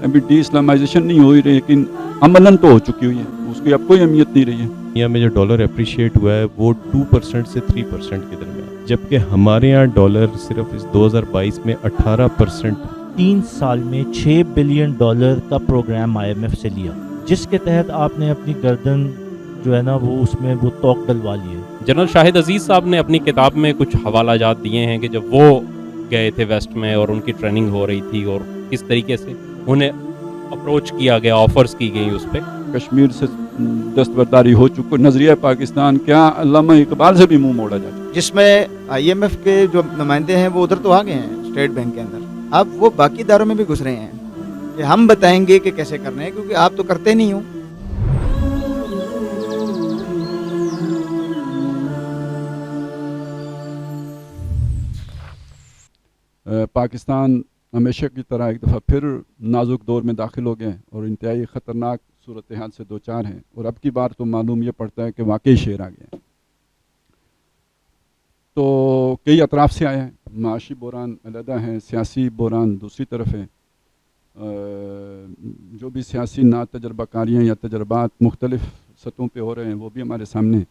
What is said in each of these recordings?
ابھی de Islamisation نہیں ہو رہی لیکن عملاً تو ہو چکی ہوئی ہے, اس کی اب کوئی اہمیت نہیں رہی ہے. دنیا میں جو ڈالر اپریشیٹ ہوا ہے وہ 2% سے 3% کے درمیان, جبکہ ہمارے یہاں ڈالر صرف اس 2022 میں 18%. 3 سال میں $6 بلین کا پروگرام IMF سے لیا, جس کے تحت آپ نے اپنی گردن جو ہے نا وہ اس میں وہ توق ڈلوا لیے. جنرل شاہد عزیز صاحب نے اپنی کتاب میں کچھ حوالہ جات دیے ہیں کہ جب وہ گئے تھے ویسٹ میں اور ان کی ٹریننگ ہو رہی تھی اور کس طریقے سے انہیں اپروچ کیا گیا, آفرز کی گئی اس پہ. کشمیر سے دستبرداری ہو چکی, نظریہ پاکستان کیا علامہ اقبال سے بھی منہ موڑا جا چکا, جس میں IMF کے جو نمائندے ہیں وہ ادھر تو آ گئے ہیں اسٹیٹ بینک کے اندر, اب وہ باقی اداروں میں بھی گھس رہے ہیں کہ ہم بتائیں گے کہ کیسے کرنا ہے, کیونکہ آپ تو کرتے نہیں ہو. پاکستان ہمیشہ کی طرح ایک دفعہ پھر نازک دور میں داخل ہو گئے اور انتہائی خطرناک صورتحال سے دو چار ہیں, اور اب کی بار تو معلوم یہ پڑتا ہے کہ واقعی شیر آ گئے ہیں. تو کئی اطراف سے آئے ہیں, معاشی بحران علیحدہ ہیں, سیاسی بحران دوسری طرف ہے, جو بھی سیاسی ناتجربہ کاریاں یا تجربات مختلف سطحوں پہ ہو رہے ہیں وہ بھی ہمارے سامنے ہیں.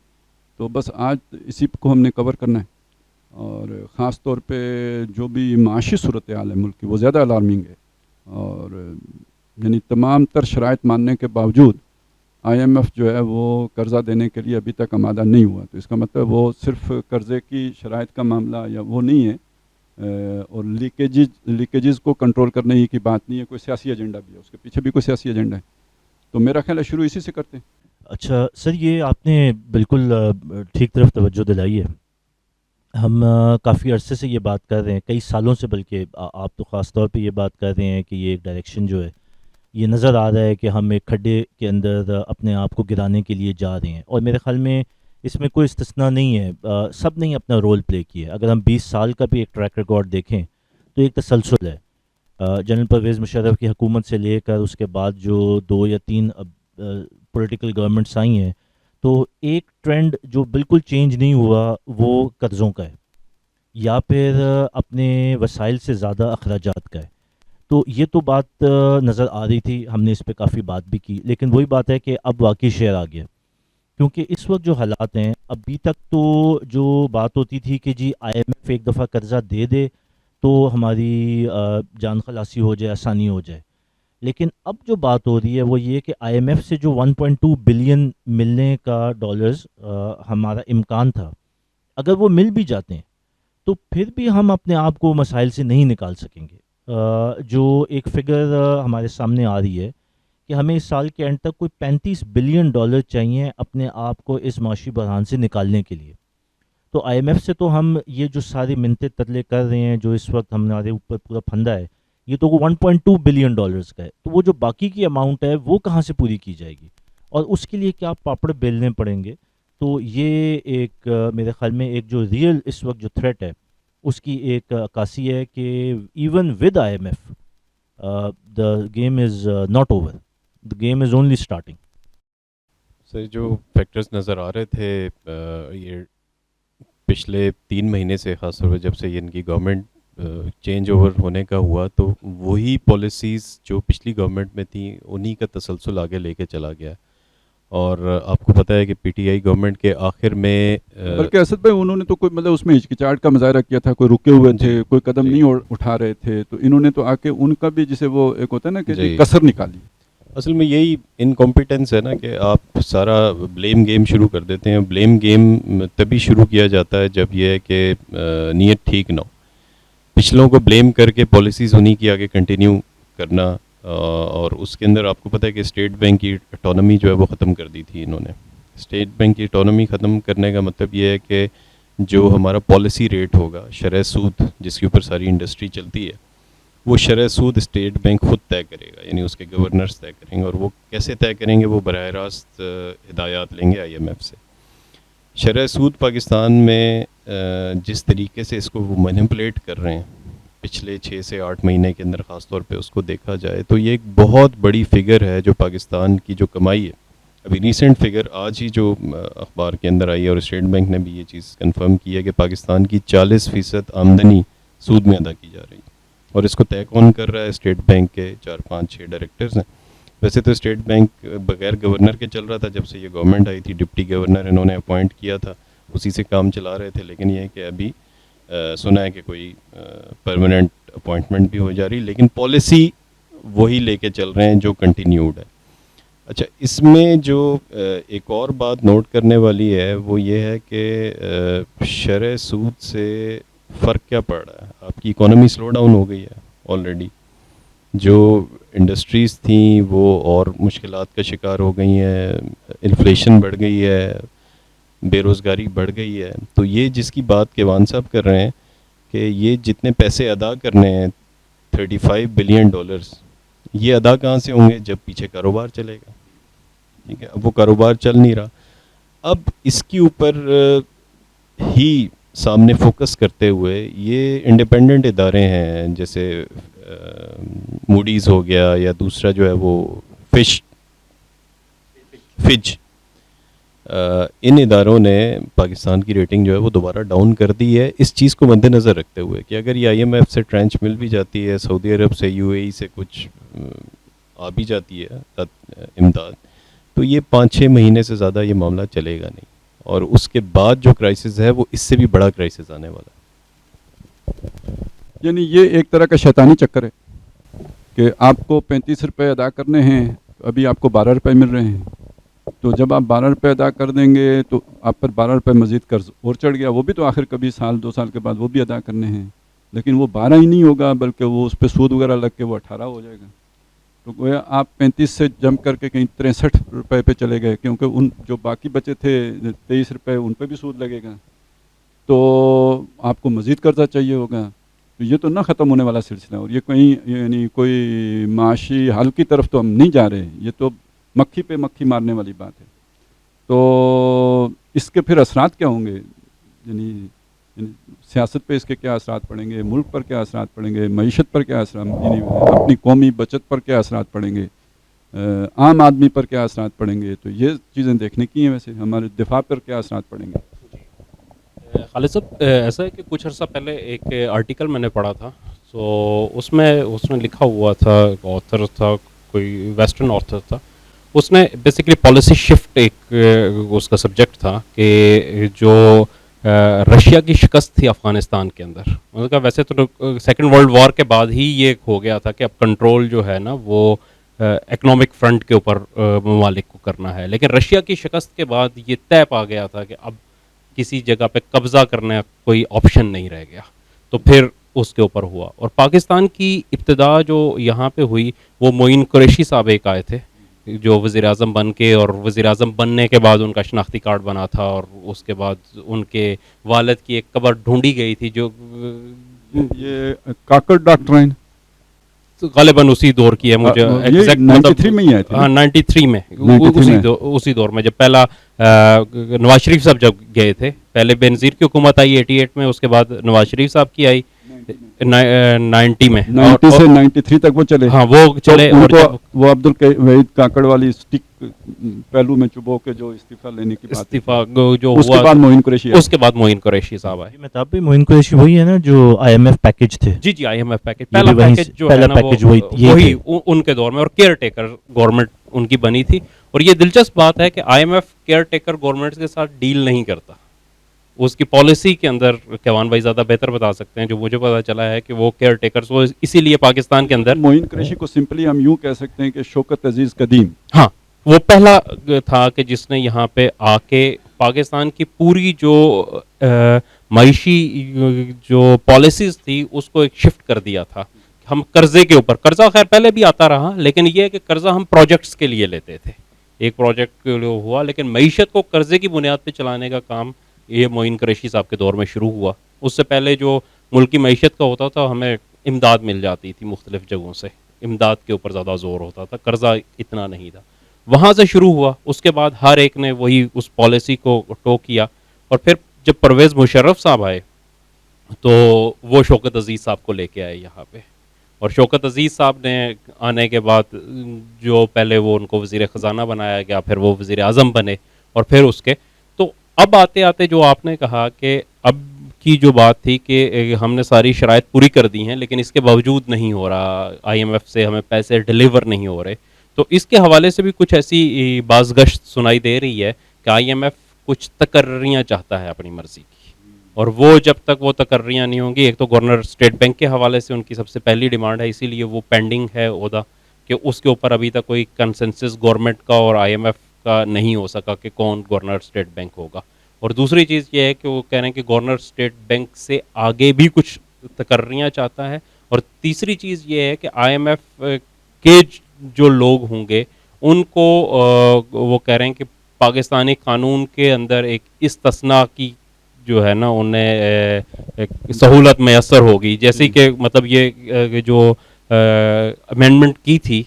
تو بس آج اسی کو ہم نے کور کرنا ہے, اور خاص طور پہ جو بھی معاشی صورتحال ہے ملک کی وہ زیادہ الارمنگ ہے, اور یعنی تمام تر شرائط ماننے کے باوجود IMF جو ہے وہ قرضہ دینے کے لیے ابھی تک آمادہ نہیں ہوا. تو اس کا مطلب وہ صرف قرضے کی شرائط کا معاملہ یا وہ نہیں ہے, اور لیکیجز کو کنٹرول کرنے ہی کی بات نہیں ہے, کوئی سیاسی ایجنڈا بھی ہے, اس کے پیچھے بھی کوئی سیاسی ایجنڈا ہے. تو میرا خیال ہے شروع اسی سے کرتے ہیں. اچھا سر, یہ آپ نے بالکل ٹھیک طرف توجہ دلائی ہے. ہم کافی عرصے سے یہ بات کر رہے ہیں, کئی سالوں سے, بلکہ آپ تو خاص طور پہ یہ بات کر رہے ہیں کہ یہ ایک ڈائریکشن جو ہے یہ نظر آ رہا ہے کہ ہم ایک کھڈے کے اندر اپنے آپ کو گرانے کے لیے جا رہے ہیں, اور میرے خیال میں اس میں کوئی استثناء نہیں ہے, سب نے اپنا رول پلے کیا ہے. اگر ہم 20 سال کا بھی ایک ٹریک ریکارڈ دیکھیں تو ایک تسلسل ہے. جنرل پرویز مشرف کی حکومت سے لے کر اس کے بعد جو 2 یا 3 پولیٹیکل گورنمنٹس آئی ہیں, تو ایک ٹرینڈ جو بالکل چینج نہیں ہوا وہ قرضوں کا ہے, یا پھر اپنے وسائل سے زیادہ اخراجات کا ہے. تو یہ تو بات نظر آ رہی تھی, ہم نے اس پہ کافی بات بھی کی, لیکن وہی بات ہے کہ اب واقعی شعر آ گیا. کیونکہ اس وقت جو حالات ہیں, ابھی تک تو جو بات ہوتی تھی کہ جی IMF ایک دفعہ قرضہ دے دے تو ہماری جان خلاصی ہو جائے, آسانی ہو جائے. لیکن اب جو بات ہو رہی ہے وہ یہ کہ IMF سے جو 1.2 بلین ملنے کا ڈالرز ہمارا امکان تھا, اگر وہ مل بھی جاتے ہیں تو پھر بھی ہم اپنے آپ کو مسائل سے نہیں نکال سکیں گے. جو ایک فگر ہمارے سامنے آ رہی ہے کہ ہمیں اس سال کے اینڈ تک کوئی 35 بلین ڈالر چاہیے اپنے آپ کو اس معاشی بحران سے نکالنے کے لیے. تو IMF سے تو ہم یہ جو ساری منتیں ترلے کر رہے ہیں, جو اس وقت ہمارے اوپر پورا پھندا ہے, یہ تو 1.2 بلین ڈالرز کا ہے. تو وہ جو باقی کی اماؤنٹ ہے وہ کہاں سے پوری کی جائے گی, اور اس کے لیے کیا پاپڑ بیلنے پڑیں گے. تو یہ ایک میرے خیال میں ایک جو ریئل اس وقت جو تھریٹ ہے اس کی ایک عکاسی ہے کہ even with IMF the game is not over, the game is only starting. Sir جو فیکٹرز نظر آ رہے تھے یہ پچھلے 3 مہینے سے, خاص طور پہ جب سے ان کی گورنمنٹ چینج اوور ہونے کا ہوا, تو وہی پالیسیز جو پچھلی گورنمنٹ میں تھیں انہی کا تسلسل آگے لے کے چلا گیا. اور آپ کو پتہ ہے کہ PTI گورنمنٹ کے آخر میں بلکہ اسد بھائی انہوں نے تو کوئی مطلب اس میں ہچکچاہٹ کا مظاہرہ کیا تھا, کوئی رکے ہوئے تھے, کوئی قدم نہیں اٹھا رہے تھے, تو انہوں نے تو آ کے ان کا بھی جسے وہ ایک ہوتا ہے نا کہ کسر نکالی. اصل میں یہی انکمپیٹنس ہے نا کہ آپ سارا بلیم گیم شروع کر دیتے ہیں. بلیم گیم تبھی شروع کیا جاتا ہے جب یہ ہے کہ نیت ٹھیک نہ ہو. پچھلوں کو بلیم کر کے پالیسیز انہی کی آگے کنٹینیو کرنا, اور اس کے اندر آپ کو پتہ ہے کہ اسٹیٹ بینک کی اٹانومی جو ہے وہ ختم کر دی تھی انہوں نے. اسٹیٹ بینک کی اٹانومی ختم کرنے کا مطلب یہ ہے کہ جو ہمارا پالیسی ریٹ ہوگا, شرح سود جس کے اوپر ساری انڈسٹری چلتی ہے, وہ شرح سود اسٹیٹ بینک خود طے کرے گا, یعنی اس کے گورنرز طے کریں گے. اور وہ کیسے طے کریں گے, وہ براہ راست ہدایات لیں گے IMF سے. شرح سود پاکستان میں جس طریقے سے اس کو وہ مینیپولیٹ کر رہے ہیں پچھلے 6 سے 8 مہینے کے اندر, خاص طور پہ اس کو دیکھا جائے تو یہ ایک بہت بڑی فگر ہے جو پاکستان کی جو کمائی ہے. ابھی ریسنٹ فگر آج ہی جو اخبار کے اندر آئی ہے, اور اسٹیٹ بینک نے بھی یہ چیز کنفرم کی ہے کہ پاکستان کی 40% آمدنی سود میں ادا کی جا رہی ہے. اور اس کو طے کون کر رہا ہے؟ اسٹیٹ بینک کے 4-5-6 ڈائریکٹرز ہیں. ویسے تو اسٹیٹ بینک بغیر گورنر کے چل رہا تھا جب سے یہ گورنمنٹ آئی تھی. ڈپٹی گورنر انہوں نے اپوائنٹ کیا تھا, اسی سے کام چلا رہے تھے. لیکن یہ ہے کہ ابھی سنا ہے کہ کوئی پرماننٹ اپوائنٹمنٹ بھی ہو جا رہی, لیکن پالیسی وہی لے کے چل رہے ہیں جو کنٹینیوڈ ہے. اچھا, اس میں جو ایک اور بات نوٹ کرنے والی ہے وہ یہ ہے کہ شرح سود سے فرق کیا پڑ رہا ہے. آپ کی اکانومی سلو ڈاؤن ہو گئی ہے آلریڈی, جو انڈسٹریز تھیں وہ اور مشکلات کا شکار ہو گئی ہیں, انفلیشن بڑھ گئی ہے, بے روزگاری بڑھ گئی ہے. تو یہ جس کی بات کیوان صاحب کر رہے ہیں کہ یہ جتنے پیسے ادا کرنے ہیں $35 بلین, یہ ادا کہاں سے ہوں گے جب پیچھے کاروبار چلے گا. ٹھیک ہے, اب وہ کاروبار چل نہیں رہا. اب اس کے اوپر ہی سامنے فوکس کرتے ہوئے یہ انڈیپینڈنٹ ادارے ہیں جیسے موڈیز ہو گیا یا دوسرا جو ہے وہ فچ, ان اداروں نے پاکستان کی ریٹنگ جو ہے وہ دوبارہ ڈاؤن کر دی ہے, اس چیز کو مد نظر رکھتے ہوئے کہ اگر یہ IMF سے ٹرینچ مل بھی جاتی ہے, سعودی عرب سے UAE سے کچھ آ بھی جاتی ہے امداد, تو یہ 5-6 مہینے سے زیادہ یہ معاملہ چلے گا نہیں, اور اس کے بعد جو کرائسس ہے وہ اس سے بھی بڑا کرائسس آنے والا ہے. یعنی یہ ایک طرح کا شیطانی چکر ہے کہ آپ کو 35 روپے ادا کرنے ہیں, ابھی آپ کو 12 روپے مل رہے ہیں, تو جب آپ 12 روپے ادا کر دیں گے تو آپ پر 12 روپے مزید قرض اور چڑھ گیا, وہ بھی تو آخر کبھی 1-2 سال کے بعد وہ بھی ادا کرنے ہیں, لیکن وہ 12 ہی نہیں ہوگا بلکہ وہ اس پہ سود وغیرہ لگ کے وہ 18 ہو جائے گا. تو گویا آپ 35 سے جمپ کر کے کہیں 63 روپے پہ چلے گئے, کیونکہ ان جو باقی بچے تھے 23 روپے ان پہ بھی سود لگے گا, تو آپ کو مزید قرضہ چاہیے ہوگا. تو یہ تو نہ ختم ہونے والا سلسلہ ہے, اور یہ کہیں یعنی کوئی معاشی حل کی طرف تو ہم نہیں جا رہے, یہ تو مکھی پہ مکھی مارنے والی بات ہے. تو اس کے پھر اثرات کیا ہوں گے, یعنی سیاست پہ اس کے کیا اثرات پڑیں گے, ملک پر کیا اثرات پڑیں گے, معیشت پر کیا اثرات, یعنی اپنی قومی بچت پر کیا اثرات پڑیں گے, عام آدمی پر کیا اثرات پڑیں گے. تو یہ چیزیں دیکھنے کی ہیں. ویسے ہمارے دفاع پر کیا اثرات پڑیں گے. خالد صاحب, ایسا ہے کہ کچھ عرصہ پہلے ایک آرٹیکل میں نے پڑھا تھا, سو اس میں لکھا ہوا تھا, آتھر تھا کوئی ویسٹرن آتھر تھا, اس نے بیسیکلی پالیسی شفٹ ایک اس کا سبجیکٹ تھا کہ جو رشیا کی شکست تھی افغانستان کے اندر, ان کا ویسے تو سیکنڈ ورلڈ وار کے بعد ہی یہ ہو گیا تھا کہ اب کنٹرول جو ہے نا وہ اکنامک فرنٹ کے اوپر ممالک کو کرنا ہے, لیکن رشیا کی شکست کے بعد یہ طے پا گیا تھا کہ اب کسی جگہ پہ قبضہ کرنے کوئی آپشن نہیں رہ گیا, تو پھر اس کے اوپر ہوا. اور پاکستان کی ابتدا جو یہاں پہ ہوئی وہ معین قریشی صاحب ایک آئے تھے جو وزیر اعظم بن کے, اور وزیر اعظم بننے کے بعد ان کا شناختی کارڈ بنا تھا, اور اس کے بعد ان کے والد کی ایک قبر ڈھونڈی گئی تھی جو یہ کاکڑ ڈاکٹرائن غالباً اسی دور کی ہے, مجھے 93 میں ہی آئے تھے. ہاں 93 میں, اسی دور میں جب پہلا نواز شریف صاحب جب گئے تھے, پہلے بینظیر کی حکومت آئی 88 میں, اس کے بعد نواز شریف صاحب کی آئی 90 میں, 90 سے 93 تک وہ چلے. ہاں وہ چلے, اور وہ عبدالوحید کاکڑ والی اسٹک پہلو میں چبو کے جو استعفیٰ لینے کی بات, استعفیٰ جو اس کے بعد معین قریشی, اس کے بعد معین قریشی صاحب آئے. مطلب بھی معین قریشی وہی ہے نا جو IMF پیکج تھے. جی جی, IMF پیکج, پہلا پیکج جو ہے نا وہی ان کے دور میں, اور کیئر ٹیکر گورنمنٹ ان کی بنی تھی. اور یہ دلچسپ بات ہے کہ IMF کیئر ٹیکر گورنمنٹ کے ساتھ ڈیل نہیں کرتا, اس کی پالیسی کے اندر کیوان بھائی زیادہ بہتر بتا سکتے ہیں. جو مجھے پتا چلا ہے کہ وہ کیئر ٹیکرز, وہ اسی لیے پاکستان کے اندر معین قریشی کو سمپلی ہم یوں کہہ سکتے ہیں کہ شوکت عزیز قدیم, ہاں وہ پہلا تھا کہ جس نے یہاں پہ آ کے پاکستان کی پوری جو معاشی جو پالیسیز تھی اس کو ایک شفٹ کر دیا تھا. ہم قرضے کے اوپر, قرضہ خیر پہلے بھی آتا رہا, لیکن یہ ہے کہ قرضہ ہم پروجیکٹس کے لیے لیتے تھے, ایک پروجیکٹ کے لیے ہوا, لیکن معیشت کو قرضے کی بنیاد پہ چلانے کا کام یہ معین قریشی صاحب کے دور میں شروع ہوا. اس سے پہلے جو ملکی معیشت کا ہوتا تھا, ہمیں امداد مل جاتی تھی مختلف جگہوں سے, امداد کے اوپر زیادہ زور ہوتا تھا, قرضہ اتنا نہیں تھا. وہاں سے شروع ہوا, اس کے بعد ہر ایک نے وہی اس پالیسی کو ٹو کیا, اور پھر جب پرویز مشرف صاحب آئے تو وہ شوکت عزیز صاحب کو لے کے آئے یہاں پہ, اور شوکت عزیز صاحب نے آنے کے بعد جو پہلے وہ ان کو وزیر خزانہ بنایا گیا, پھر وہ وزیر اعظم بنے, اور پھر اس کے تو اب آتے آتے جو آپ نے کہا کہ اب کی جو بات تھی کہ ہم نے ساری شرائط پوری کر دی ہیں لیکن اس کے باوجود نہیں ہو رہا, آئی ایم ایف سے ہمیں پیسے ڈیلیور نہیں ہو رہے, تو اس کے حوالے سے بھی کچھ ایسی بازگشت سنائی دے رہی ہے کہ آئی ایم ایف کچھ تقرریاں چاہتا ہے اپنی مرضی کی, اور وہ جب تک وہ تقرریاں نہیں ہوں گی, ایک تو گورنر اسٹیٹ بینک کے حوالے سے ان کی سب سے پہلی ڈیمانڈ ہے, اسی لیے وہ پینڈنگ ہے عہدہ کہ اس کے اوپر ابھی تک کوئی کنسنسس گورنمنٹ کا اور آئی ایم ایف کا نہیں ہو سکا کہ کون گورنر اسٹیٹ بینک ہوگا. اور دوسری چیز یہ ہے کہ وہ کہہ رہے ہیں کہ گورنر اسٹیٹ بینک سے آگے بھی کچھ تقرریاں چاہتا ہے, اور تیسری چیز یہ ہے کہ آئی ایم ایف کے جو لوگ ہوں گے ان کو وہ کہہ رہے ہیں کہ پاکستانی قانون کے اندر ایک استثناء کی جو ہے نا انہیں سہولت میسر ہوگی, جیسے کہ مطلب یہ جو امینڈمنٹ کی تھی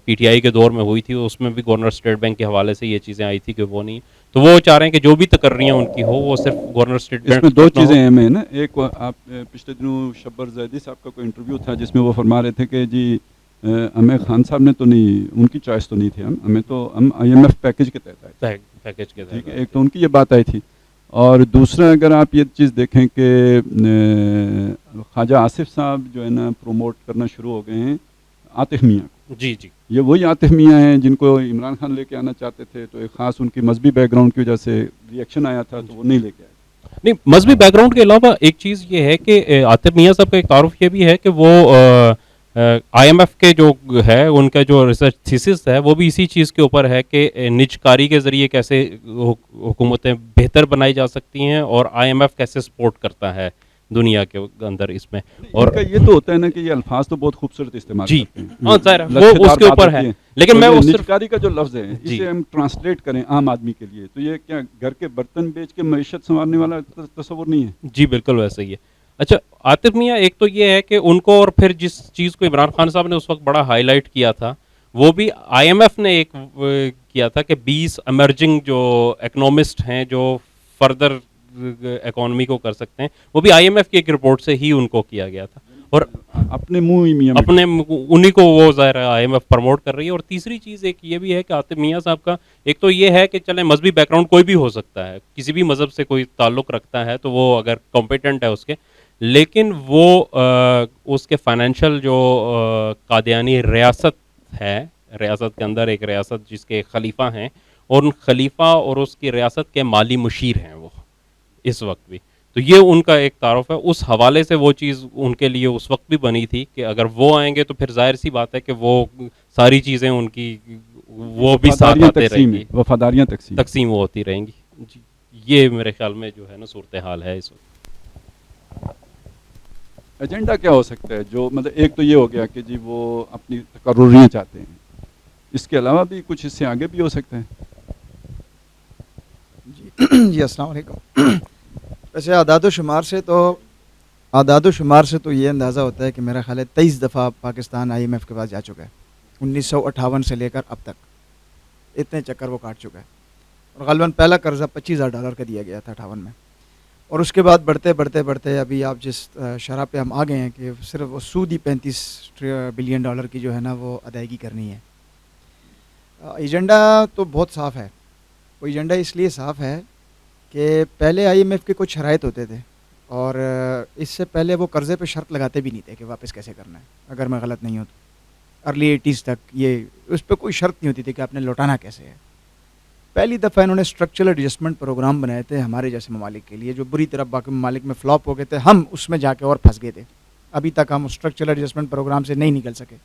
پی ٹی آئی کے دور میں ہوئی تھی, اس میں بھی گورنر اسٹیٹ بینک کے حوالے سے یہ چیزیں آئی تھی کہ وہ نہیں, تو وہ چاہ رہے ہیں کہ جو بھی تقرریاں ان کی ہو وہ صرف گورنر اسٹیٹ بینک. اس میں دو چیزیں اہم ہیں نا, ایک آپ پچھلے دنوں شبر زیدی صاحب کا کوئی انٹرویو تھا جس میں وہ فرما رہے تھے کہ جی ہمیں خان صاحب نے تو نہیں, ان کی چوائس تو نہیں تھی, ہم آئی ایم ایف پیکج کے تحت آئے, پیکج کے ٹھیک ہے, ایک تو ان کی یہ بات آئی تھی, اور دوسرا اگر آپ یہ چیز دیکھیں کہ خواجہ آصف صاحب جو ہے نا پروموٹ کرنا شروع ہو گئے ہیں عاطف میاں کو. جی جی, یہ وہی عاطف میاں ہیں جن کو عمران خان لے کے آنا چاہتے تھے, تو ایک خاص ان کی مذہبی بیک گراؤنڈ کی وجہ سے ری ایکشن آیا تھا تو وہ نہیں لے کے آئے. نہیں, مذہبی بیک گراؤنڈ کے علاوہ ایک چیز یہ ہے کہ عاطف میاں صاحب کا ایک تعارف یہ بھی ہے کہ وہ آئی ایم ایف کے جو ہے ان کا جو ریسرچ تھیسس ہے وہ بھی اسی چیز کے اوپر ہے کہ نجکاری کے ذریعے کیسے حکومتیں بہتر بنائی جا سکتی ہیں اور آئی ایم ایف کیسے سپورٹ کرتا ہے دنیا کے اندر اس میں. اور یہ تو ہوتا ہے نا کہ یہ الفاظ تو بہت خوبصورت استعمال جی کرتے ہیں, ہاں ظاہر ہے وہ اس کے اوپر ہے, لیکن میں وہ صرف نجکاری کا جو لفظ ہے اسے ہم ٹرانسلیٹ کریں عام آدمی کے لیے تو یہ کیا گھر کے برتن بیچ کے معیشت سنوارنے والا تصور نہیں ہے. جی بالکل ویسے ہی ہے. اچھا عاطف میاں, ایک تو یہ ہے کہ ان کو, اور پھر جس چیز کو عمران خان صاحب نے اس وقت بڑا ہائی لائٹ کیا تھا وہ بھی آئی ایم ایف نے ایک کیا تھا کہ 20 ایمرجنگ جو اکنامسٹ ہیں جو فردر اکانومی کو کر سکتے ہیں, وہ بھی آئی ایم ایف کی ایک رپورٹ سے ہی ان کو کیا گیا تھا, اور اپنے منہ اپنے انہی کو وہ ظاہر آئی ایم ایف پروموٹ کر رہی ہے. اور تیسری چیز ایک یہ بھی ہے کہ عاطف میاں صاحب کا ایک تو یہ ہے کہ چلیں مذہبی بیک گراؤنڈ کوئی بھی ہو سکتا ہے, کسی بھی مذہب سے کوئی تعلق رکھتا ہے تو وہ اگر کمپیٹنٹ ہے اس کے, لیکن وہ اس کے فائنینشیل جو قادیانی ریاست ہے, ریاست کے اندر ایک ریاست جس کے خلیفہ ہیں, اور ان خلیفہ اور اس کی ریاست کے مالی مشیر ہیں وہ اس وقت بھی, تو یہ ان کا ایک تعارف ہے. اس حوالے سے وہ چیز ان کے لیے اس وقت بھی بنی تھی کہ اگر وہ آئیں گے تو پھر ظاہر سی بات ہے کہ وہ ساری چیزیں ان کی وہ بھی ساتھ آتے رہیں گی, وفاداریاں تقسیم ہوتی رہیں گی. جی یہ میرے خیال میں جو ہے نا صورتحال ہے اس وقت. ایجنڈا کیا ہو سکتا ہے جو مطلب ایک تو یہ ہو گیا کہ جی وہ اپنی تقرریاں چاہتے ہیں, اس کے علاوہ بھی کچھ اس سے آگے بھی ہو سکتا ہے. جی السلام علیکم. ویسے اعداد و شمار سے تو یہ اندازہ ہوتا ہے کہ میرا خیال ہے 23 دفعہ پاکستان آئی ایم ایف کے پاس جا چکا ہے, 1958 سے لے کر اب تک اتنے چکر وہ کاٹ چکا ہے, اور غالباً پہلا قرضہ $25,000 کا دیا گیا تھا 58 میں, اور اس کے بعد بڑھتے ابھی آپ جس شرح پہ ہم آ گئے ہیں کہ صرف وہ سود ہی $35 بلین کی جو ہے نا وہ ادائیگی کرنی ہے. ایجنڈا تو بہت صاف ہے. وہ ایجنڈا اس لیے صاف ہے کہ پہلے آئی ایم ایف کے کچھ شرائط ہوتے تھے, اور اس سے پہلے وہ قرضے پہ شرط لگاتے بھی نہیں تھے کہ واپس کیسے کرنا ہے, اگر میں غلط نہیں ہوں تو ارلی 80s تک یہ اس پہ کوئی شرط نہیں ہوتی تھی کہ آپ نے لوٹانا کیسے ہے. پہلی دفعہ انہوں نے اسٹرکچرل ایڈجسٹمنٹ پروگرام بنائے تھے ہمارے جیسے ممالک کے لیے جو بری طرح باقی ممالک میں فلاپ ہو گئے تھے, ہم اس میں جا کے اور پھنس گئے تھے. ابھی تک ہم اسٹرکچرل ایڈجسٹمنٹ پروگرام سے نہیں نکل سکے.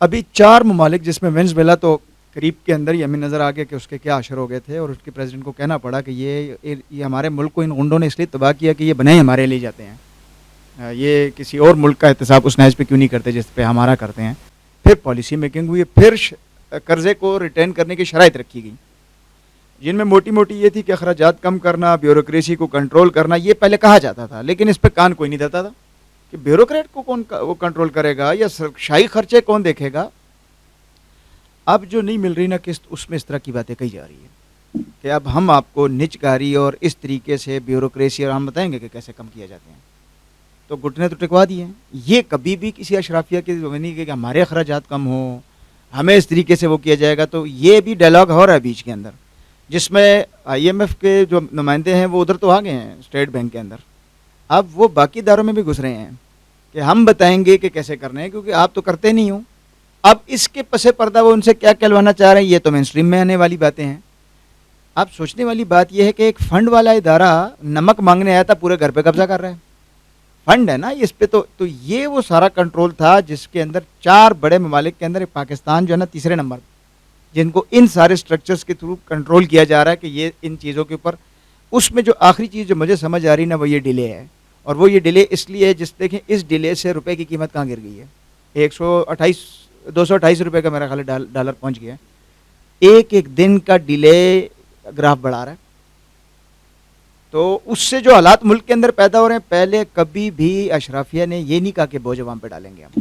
ابھی 4 ممالک جس میں وینزویلا تو قریب کے اندر ہی ہمیں نظر آ گیا کہ اس کے کیا اشر ہو گئے تھے, اور اس کے پریزیڈنٹ کو کہنا پڑا کہ یہ ہمارے ملک کو ان غنڈوں نے اس لیے تباہ کیا کہ یہ بنائے ہمارے لے جاتے ہیں, یہ کسی اور ملک کا احتساب اس نہج پہ کیوں نہیں کرتے جس پہ ہمارا کرتے ہیں. پھر پالیسی میکنگ ہوئی, پھر قرضے کو ریٹرن کرنے کی شرائط رکھی گئی, جن میں موٹی موٹی یہ تھی کہ اخراجات کم کرنا, بیوروکریسی کو کنٹرول کرنا. یہ پہلے کہا جاتا تھا لیکن اس پہ کان کوئی نہیں دیتا تھا کہ بیوروکریٹ کو کون وہ کنٹرول کرے گا یا شاہی خرچے کون دیکھے گا. اب جو نہیں مل رہی نا قسط, اس میں اس طرح کی باتیں کہی جا رہی ہیں کہ اب ہم آپ کو نجکاری اور اس طریقے سے بیوروکریسی, اور ہم بتائیں گے کہ کیسے کم کیا جاتے ہیں, تو گھٹنے تو ٹکوا دیے ہیں. یہ کبھی بھی کسی اشرافیہ کی نہیں کہ ہمارے اخراجات کم ہوں, ہمیں اس طریقے سے وہ کیا جائے گا. تو یہ بھی ڈائلاگ ہو رہا ہے بیچ کے اندر, جس میں آئی ایم ایف کے جو نمائندے ہیں وہ ادھر تو آ گئے ہیں اسٹیٹ بینک کے اندر, اب وہ باقی اداروں میں بھی گھس رہے ہیں کہ ہم بتائیں گے کہ کیسے کرنا ہے، کیونکہ آپ تو کرتے نہیں ہو. اب اس کے پس پردہ وہ ان سے کیا کہلوانا چاہ رہے ہیں، یہ تو مین اسٹریم میں آنے والی باتیں ہیں. اب سوچنے والی بات یہ ہے کہ ایک فنڈ والا ادارہ نمک مانگنے آیا تھا، پورے گھر پہ قبضہ کر رہا ہے. فنڈ ہے نا اس پہ، تو یہ وہ سارا کنٹرول تھا جس کے اندر 4 بڑے ممالک کے اندر پاکستان جو ہے نا تیسرے نمبر، جن کو ان سارے سٹرکچرز کے تھرو کنٹرول کیا جا رہا ہے کہ یہ ان چیزوں کے اوپر. اس میں جو آخری چیز جو مجھے سمجھ آ رہی نا وہ یہ ڈیلے ہے، اور وہ یہ ڈیلے اس لیے ہے جس دیکھیں اس ڈیلے سے روپے کی قیمت کہاں گر گئی ہے. 228 روپے کا میرا خیال ہے ڈالر پہنچ گیا ہے. ایک دن کا ڈیلے گراف بڑھا رہا ہے. تو اس سے جو حالات ملک کے اندر پیدا ہو رہے ہیں، پہلے کبھی بھی اشرافیہ نے یہ نہیں کہا کہ بوجھ عوام پہ ڈالیں گے ہم.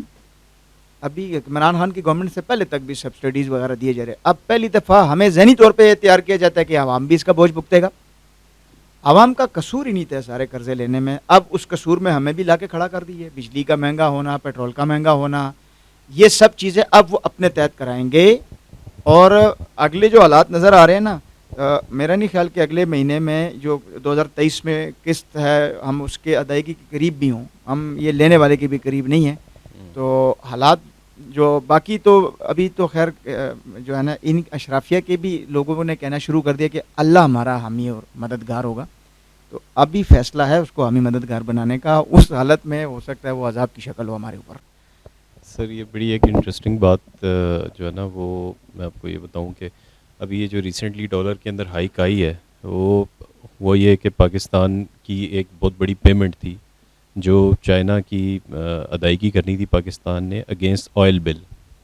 ابھی عمران خان کی گورنمنٹ سے پہلے تک بھی سبسڈیز وغیرہ دیے جا رہے ہیں. اب پہلی دفعہ ہمیں ذہنی طور پہ یہ تیار کیا جاتا ہے کہ عوام بھی اس کا بوجھ بھگتے گا. عوام کا قصور ہی نہیں تھا سارے قرضے لینے میں، اب اس قصور میں ہمیں بھی لا کے کھڑا کر دیے. بجلی کا مہنگا ہونا، پیٹرول کا مہنگا ہونا، یہ سب چیزیں اب وہ اپنے تحت کرائیں گے. اور اگلے جو حالات نظر آ رہے ہیں نا، میرا نہیں خیال کہ اگلے مہینے میں جو 2023 میں قسط ہے ہم اس کے ادائیگی کے قریب بھی ہوں، ہم یہ لینے والے کے بھی قریب نہیں ہیں. تو حالات جو باقی تو ابھی تو خیر جو ہے نا ان اشرافیہ کے بھی لوگوں نے کہنا شروع کر دیا کہ اللہ ہمارا حامی اور مددگار ہوگا. تو ابھی فیصلہ ہے اس کو حامی مددگار بنانے کا. اس حالت میں ہو سکتا ہے وہ عذاب کی شکل ہو ہمارے اوپر. سر یہ بڑی ایک انٹرسٹنگ بات جو ہے نا وہ میں آپ کو یہ بتاؤں کہ ابھی یہ جو ریسنٹلی ڈالر کے اندر ہائیک آئی ہے وہ یہ کہ پاکستان کی ایک بہت بڑی پیمنٹ تھی جو چائنا کی ادائیگی کرنی تھی پاکستان نے اگینسٹ آئل بل.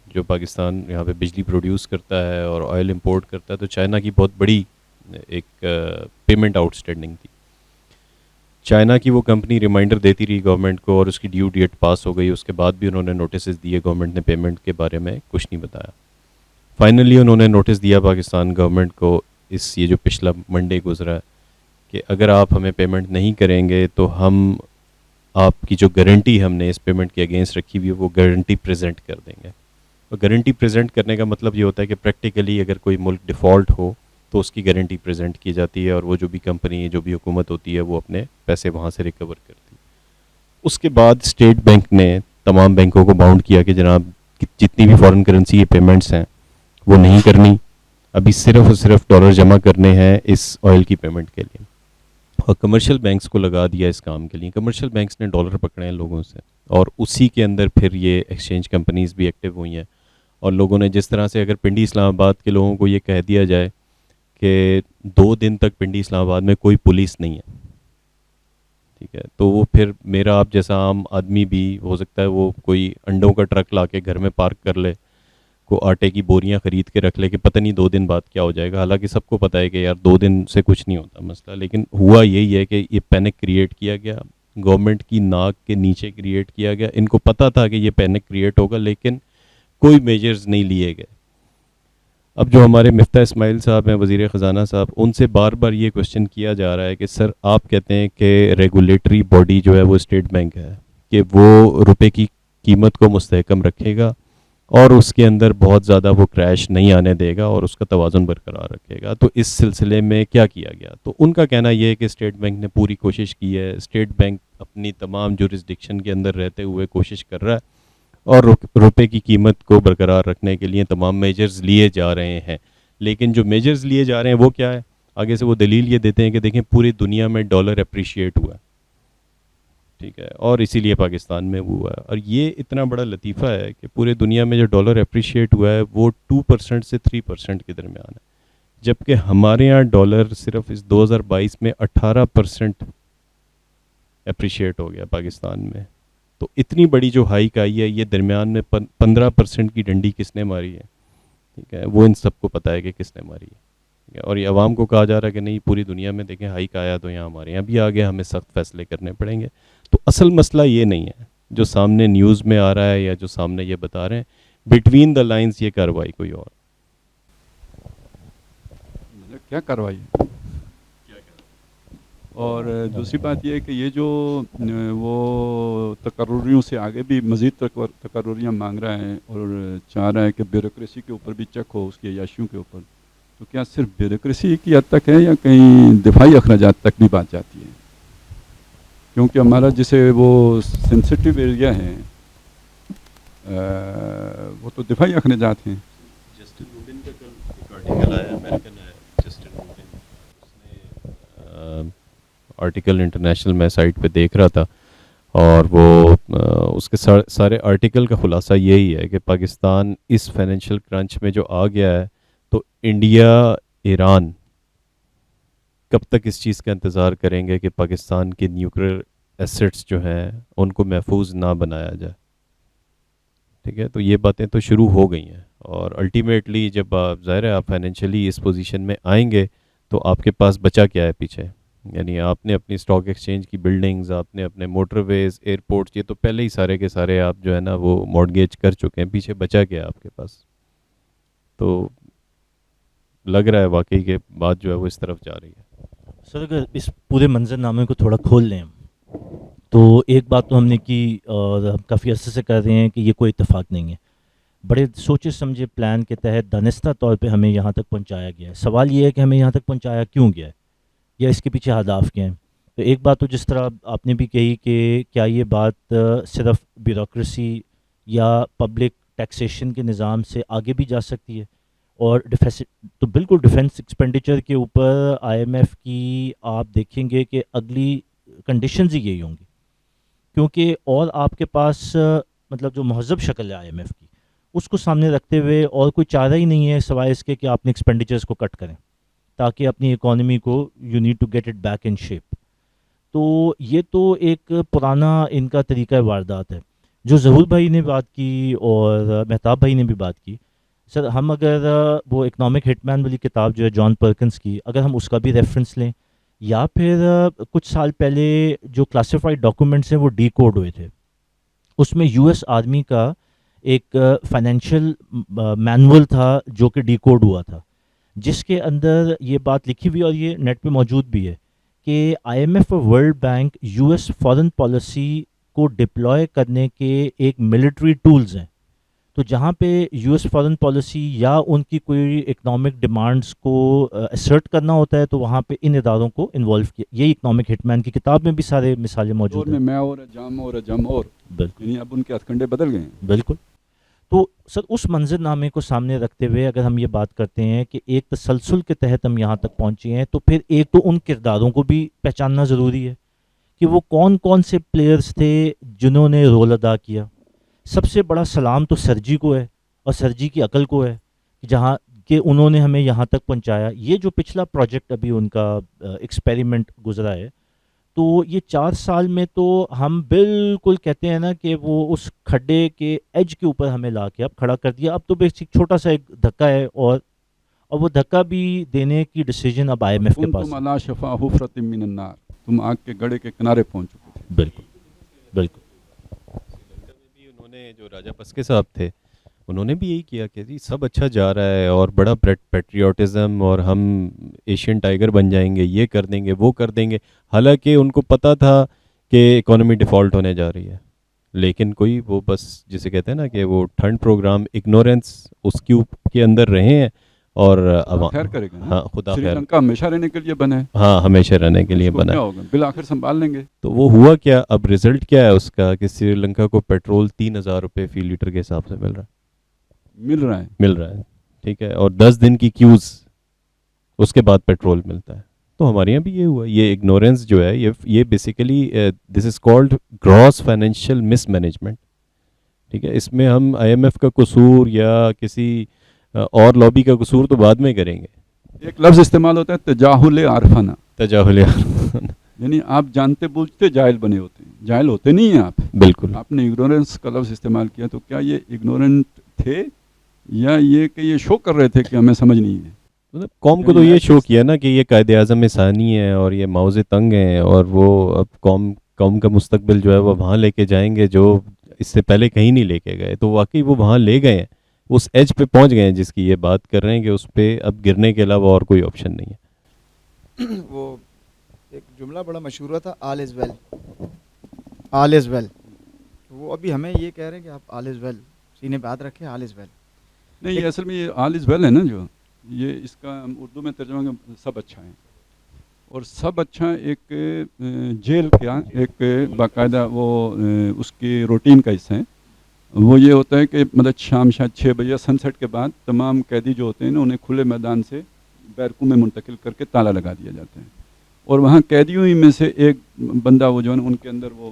جو پاکستان یہاں پہ بجلی پروڈیوس کرتا ہے اور آئل امپورٹ کرتا ہے، تو چائنا کی بہت بڑی ایک پیمنٹ آؤٹ اسٹینڈنگ تھی. چائنا کی وہ کمپنی ریمائنڈر دیتی رہی گورنمنٹ کو اور اس کی ڈیو ڈیٹ پاس ہو گئی. اس کے بعد بھی انہوں نے نوٹسز دیے، گورنمنٹ نے پیمنٹ کے بارے میں کچھ نہیں بتایا. فائنلی انہوں نے نوٹس دیا پاکستان گورنمنٹ کو یہ جو پچھلا منڈے گزرا ہے کہ اگر آپ ہمیں پیمنٹ نہیں کریں گے تو ہم آپ کی جو گارنٹی ہم نے اس پیمنٹ کے اگینسٹ رکھی ہوئی ہے وہ گارنٹی پریزنٹ کر دیں گے. اور گارنٹی پریزنٹ کرنے کا مطلب یہ ہوتا ہے کہ پریکٹیکلی اگر کوئی ملک ڈیفالٹ ہو تو اس کی گارنٹی پریزنٹ کی جاتی ہے اور وہ جو بھی کمپنی جو بھی حکومت ہوتی ہے وہ اپنے پیسے وہاں سے ریکور کرتی ہے. اس کے بعد اسٹیٹ بینک نے تمام بینکوں کو باؤنڈ کیا کہ جناب جتنی بھی فارن کرنسی کی پیمنٹس ہیں وہ نہیں کرنی، ابھی صرف اور صرف ڈالر جمع کرنے ہیں اس آئل کی پیمنٹ کے لیے. اور کمرشل بینکس کو لگا دیا اس کام کے لیے. کمرشل بینکس نے ڈالر پکڑے ہیں لوگوں سے اور اسی کے اندر پھر یہ ایکسچینج کمپنیز بھی ایکٹیو ہوئی ہیں. اور لوگوں نے جس طرح سے اگر پنڈی اسلام آباد کے لوگوں کو یہ کہہ دیا جائے کہ 2 دن تک پنڈی اسلام آباد میں کوئی پولیس نہیں ہے، ٹھیک ہے، تو وہ پھر میرا آپ جیسا عام آدمی بھی ہو سکتا ہے وہ کوئی انڈوں کا ٹرک لا کے گھر میں پارک کر لے، کو آٹے کی بوریاں خرید کے رکھ لے کہ پتہ نہیں 2 دن بعد کیا ہو جائے گا. حالانکہ سب کو پتہ ہے کہ یار 2 دن سے کچھ نہیں ہوتا مسئلہ، لیکن ہوا یہی ہے کہ یہ پینک کریٹ کیا گیا، گورنمنٹ کی ناک کے نیچے کریٹ کیا گیا. ان کو پتہ تھا کہ یہ پینک کریٹ ہوگا لیکن کوئی میجرز نہیں لیے گئے. اب جو ہمارے مفتاح اسماعیل صاحب ہیں، وزیر خزانہ صاحب، ان سے بار بار یہ کوشچن کیا جا رہا ہے کہ سر آپ کہتے ہیں کہ ریگولیٹری باڈی جو ہے وہ اسٹیٹ بینک ہے کہ وہ روپے کی قیمت کو مستحکم رکھے گا اور اس کے اندر بہت زیادہ وہ کریش نہیں آنے دے گا اور اس کا توازن برقرار رکھے گا، تو اس سلسلے میں کیا کیا گیا؟ تو ان کا کہنا یہ ہے کہ اسٹیٹ بینک نے پوری کوشش کی ہے. اسٹیٹ بینک اپنی تمام جورسڈکشن کے اندر رہتے ہوئے کوشش کر رہا ہے اور روپے کی قیمت کو برقرار رکھنے کے لیے تمام میجرز لیے جا رہے ہیں. لیکن جو میجرز لیے جا رہے ہیں وہ کیا ہے؟ آگے سے وہ دلیل یہ دیتے ہیں کہ دیکھیں پوری دنیا میں ڈالر اپریشیٹ ہوا ہے، ٹھیک ہے، اور اسی لیے پاکستان میں ہوا ہے. اور یہ اتنا بڑا لطیفہ ہے کہ پورے دنیا میں جو ڈالر اپریشیٹ ہوا ہے وہ 2% سے 3% کے درمیان ہے، جبکہ ہمارے ہاں ڈالر صرف اس 2022 میں 18% اپریشیٹ ہو گیا پاکستان میں. تو اتنی بڑی جو ہائیک آئی ہے، یہ درمیان میں 15% کی ڈنڈی کس نے ماری ہے، ٹھیک ہے، وہ ان سب کو پتہ ہے کہ کس نے ماری ہے، ٹھیک ہے. اور یہ عوام کو کہا جا رہا ہے کہ نہیں پوری دنیا میں دیکھیں ہائیک آیا تو یہاں ہمارے یہاں بھی آ گیا، ہمیں سخت فیصلے کرنے پڑیں گے. تو اصل مسئلہ یہ نہیں ہے جو سامنے نیوز میں آ رہا ہے یا جو سامنے یہ بتا رہے ہیں، بٹوین دا لائنز یہ کارروائی کوئی اور. کیا کارروائی؟ اور دوسری بات یہ ہے کہ یہ جو وہ تقرریوں سے آگے بھی مزید تقرریاں مانگ رہا ہے اور چاہ رہا ہے کہ بیوروکریسی کے اوپر بھی چیک ہو اس کی عیاشیوں کے اوپر، تو کیا صرف بیوروکریسی کی حد تک ہے یا کہیں دفاعی اخراجات تک بھی بات جاتی ہے؟ کیونکہ ہمارا جسے وہ سینسٹیو ایریا ہے وہ تو دفاعی اخراجات ہیں. جسٹن روبن کا کل ایک آرٹیکل آیا امریکن ہے, جسٹن روبن, اس نے آرٹیکل انٹرنیشنل میں سائٹ پہ دیکھ رہا تھا, اور وہ اس کے سارے آرٹیکل کا خلاصہ یہی ہے کہ پاکستان اس فائنینشیل کرنچ میں جو آ گیا ہے, تو انڈیا ایران کب تک اس چیز کا انتظار کریں گے کہ پاکستان کے نیوکلیئر ایسٹس جو ہیں ان کو محفوظ نہ بنایا جائے. ٹھیک ہے, تو یہ باتیں تو شروع ہو گئی ہیں, اور الٹیمیٹلی جب آپ ظاہر ہے آپ فائنینشلی اس پوزیشن میں آئیں گے تو آپ کے پاس بچا کیا ہے پیچھے. یعنی آپ نے اپنی اسٹاک ایکسچینج کی بلڈنگز, آپ نے اپنے موٹر ویز, ایئرپورٹس, یہ تو پہلے ہی سارے کے سارے آپ جو ہے نا وہ مارگیج کر چکے ہیں, پیچھے بچا کیا ہے آپ کے پاس. تو لگ رہا ہے واقعی کہ بات جو ہے وہ اس طرف جا رہی ہے. سر اگر اس پورے منظر نامے کو تھوڑا کھول لیں تو ایک بات تو ہم نے کی اور ہم کافی عرصے سے کر رہے ہیں کہ یہ کوئی اتفاق نہیں ہے. بڑے سوچے سمجھے پلان کے تحت دانستہ طور پہ ہمیں یہاں تک پہنچایا گیا ہے. سوال یہ ہے کہ ہمیں یہاں تک پہنچایا کیوں گیا ہے یا اس کے پیچھے اہداف کیا ہیں. تو ایک بات تو جس طرح آپ نے بھی کہی کہ کیا یہ بات صرف بیوروکریسی یا پبلک ٹیکسیشن کے نظام سے آگے بھی جا سکتی ہے, اور تو بالکل ڈیفنس ایکسپینڈیچر کے اوپر آئی ایم ایف کی آپ دیکھیں گے کہ اگلی کنڈیشنز ہی یہی ہوں گی, کیونکہ اور آپ کے پاس مطلب جو مہذب شکل ہے آئی ایم ایف کی اس کو سامنے رکھتے ہوئے اور کوئی چارہ ہی نہیں ہے سوائے اس کے کہ آپ نے ایکسپینڈیچرز کو کٹ کریں تاکہ اپنی اکانومی کو you need to get it back in shape. تو یہ تو ایک پرانا ان کا طریقہ واردات ہے. جو ظہور بھائی نے بات کی اور مہتاب بھائی نے بھی بات کی, سر ہم اگر وہ اکنامک ہٹ مین والی کتاب جو ہے جان پرکنس کی, اگر ہم اس کا بھی ریفرنس لیں, یا پھر کچھ سال پہلے جو کلاسیفائڈ ڈاکومنٹس ہیں وہ ڈی کوڈ ہوئے تھے, اس میں یو ایس آرمی کا ایک فائنینشیل مینول تھا جو کہ ڈی کوڈ ہوا تھا, جس کے اندر یہ بات لکھی ہوئی اور یہ نیٹ پہ موجود بھی ہے کہ آئی ایم ایف اور world bank U S foreign policy کو ڈپلوائے کرنے کے ایک ملٹری ٹولز ہیں. تو جہاں پہ یو ایس فارن پالیسی یا ان کی کوئی اکنامک ڈیمانڈز کو اسرٹ کرنا ہوتا ہے تو وہاں پہ ان اداروں کو انوالو کیا. یہی اکنامک ہٹ مین کی کتاب میں بھی سارے مثالیں موجود ہیں. میں اور جام اور جم اور بالکل, یعنی اب ان کے ہتھ کنڈے بدل گئے ہیں. بالکل. تو سر اس منظر نامے کو سامنے رکھتے ہوئے اگر ہم یہ بات کرتے ہیں کہ ایک تسلسل کے تحت ہم یہاں تک پہنچے ہیں, تو پھر ایک تو ان کرداروں کو بھی پہچاننا ضروری ہے کہ وہ کون کون سے پلیئرز تھے جنہوں نے رول ادا کیا. سب سے بڑا سلام تو سر جی کو ہے اور سر جی کی عقل کو ہے جہاں کہ انہوں نے ہمیں یہاں تک پہنچایا. یہ جو پچھلا پروجیکٹ ابھی ان کا ایکسپیریمنٹ گزرا ہے, تو یہ 4 سال میں تو ہم بالکل کہتے ہیں نا کہ وہ اس کھڈے کے ایج کے اوپر ہمیں لا کے اب کھڑا کر دیا. اب تو بیسک چھوٹا سا ایک دھکا ہے, اور وہ دھکا بھی دینے کی ڈیسیجن اب آئی ایم ایف کے پاس تم علی شفا حفرۃ من النار, تم آگ کے گڑھے کے کنارے پہنچ چکے تھے. بالکل بالکل. سری لنکا میں بھی انہوں نے جو راجا پسکے صاحب تھے انہوں نے بھی یہی کیا کہ جی سب اچھا جا رہا ہے اور بڑا پیٹریوٹزم اور ہم ایشین ٹائیگر بن جائیں گے, یہ کر دیں گے, وہ کر دیں گے. حالانکہ ان کو پتہ تھا کہ اکانومی ڈیفالٹ ہونے جا رہی ہے, لیکن کوئی وہ بس جسے کہتے ہیں نا کہ وہ ٹھنڈ پروگرام اگنورینس اس کے اندر رہے ہیں. اور خیر کرے گا. ہاں خدا سری خیر, لنکا ہمیشہ رہنے کے لیے بنا ہے. ہاں ہمیشہ رہنے کے لیے بنا کیا ہے. ہوگا بالآخر سنبھال لیں گے. تو وہ ہوا کیا, اب رزلٹ کیا ہے اس کا کہ سری لنکا کو پیٹرول 3,000 روپے فی لیٹر کے حساب سے مل رہا ہے. ٹھیک ہے, اور 10 دن کی کیوز اس کے بعد پیٹرول ملتا ہے. تو ہمارے یہاں بھی یہ ہوا. یہ اگنورینس جو ہے یہ basically this is called gross financial mismanagement. ٹھیک ہے, اس میں ہم آئی ایم ایف کا قصور یا کسی اور لابی کا قصور تو بعد میں کریں گے. ایک لفظ استعمال ہوتا ہے تجاہل عارفانہ. تجاہل یعنی آپ جانتے بوجھتے جاہل بنے ہوتے ہیں, جاہل ہوتے نہیں ہیں آپ. بالکل. آپ نے اگنورینس کا لفظ استعمال کیا, تو کیا یہ اگنورنٹ تھے یا یہ کہ یہ شو کر رہے تھے کہ ہمیں سمجھ نہیں ہے؟ مطلب قوم کو تو یہ شو کیا نا کہ یہ قائد اعظم ثانی ہے اور یہ معاوضے تنگ ہیں, اور وہ اب قوم کا مستقبل جو ہے وہ وہاں لے کے جائیں گے جو اس سے پہلے کہیں نہیں لے کے گئے. تو واقعی وہ وہاں لے گئے ہیں, اس ایج پہ پہنچ گئے ہیں جس کی یہ بات کر رہے ہیں کہ اس پہ اب گرنے کے علاوہ اور کوئی آپشن نہیں ہے. وہ ایک جملہ بڑا مشہور تھا, آل از ویل, آل از ویل. وہ ابھی ہمیں یہ کہہ رہے ہیں کہ آپ آل از ویل سینے پہ ہاتھ رکھیں, آل از ویل. نہیں, یہ اصل میں یہ آل از ویل ہے نا, جو یہ اس کا ہم اردو میں ترجمہ سب اچھا ہے, اور سب اچھا ایک جیل کا ایک باقاعدہ وہ اس کی روٹین کا حصہ ہے. وہ یہ ہوتا ہے کہ مطلب شام 6 بجے سن سیٹ کے بعد تمام قیدی جو ہوتے ہیں نا انہیں کھلے میدان سے بیرکوں میں منتقل کر کے تالا لگا دیا جاتا ہے. اور وہاں قیدیوں ہی میں سے ایک بندہ وہ جو ہے نا ان کے اندر وہ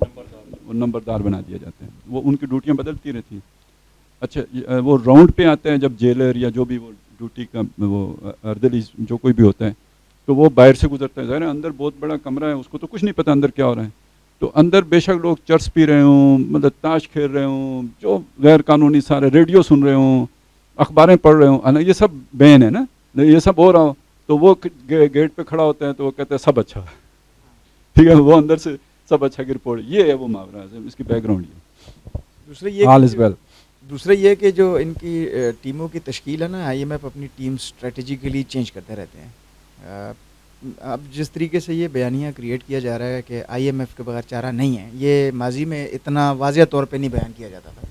نمبردار بنا دیا جاتا ہے. وہ ان کی ڈیوٹیاں بدلتی رہتی ہیں. اچھا وہ راؤنڈ پہ آتے ہیں جب جیلر یا جو بھی وہ ڈیوٹی کا وہ اردلی جو کوئی بھی ہوتا ہے تو وہ باہر سے گزرتا ہے. ظاہر ہے اندر بہت بڑا کمرہ ہے, اس کو تو کچھ نہیں پتہ اندر کیا ہو رہا ہے. تو اندر بے شک لوگ چرس پی رہے ہوں, مطلب تاش کھیل رہے ہوں, جو غیر قانونی سارے ریڈیو سن رہے ہوں, اخباریں پڑھ رہے ہوں, یہ سب بین ہے نا, یہ سب ہو رہا ہو تو وہ گیٹ پہ کھڑا ہوتا ہے تو وہ کہتے ہیں سب اچھا, ٹھیک ہے, وہ اندر سے سب اچھا کی رپورٹ. یہ ہے وہ محاورہ, اس کی بیک گراؤنڈ یہ آل از ویل. دوسرا یہ کہ جو ان کی ٹیموں کی تشکیل ہے نا, آئی ایم ایف اپنی ٹیم اسٹریٹجیکلی چینج کرتے رہتے ہیں. اب جس طریقے سے یہ بیانیہ کریٹ کیا جا رہا ہے کہ آئی ایم ایف کے بغیر چارہ نہیں ہے, یہ ماضی میں اتنا واضح طور پہ نہیں بیان کیا جاتا تھا.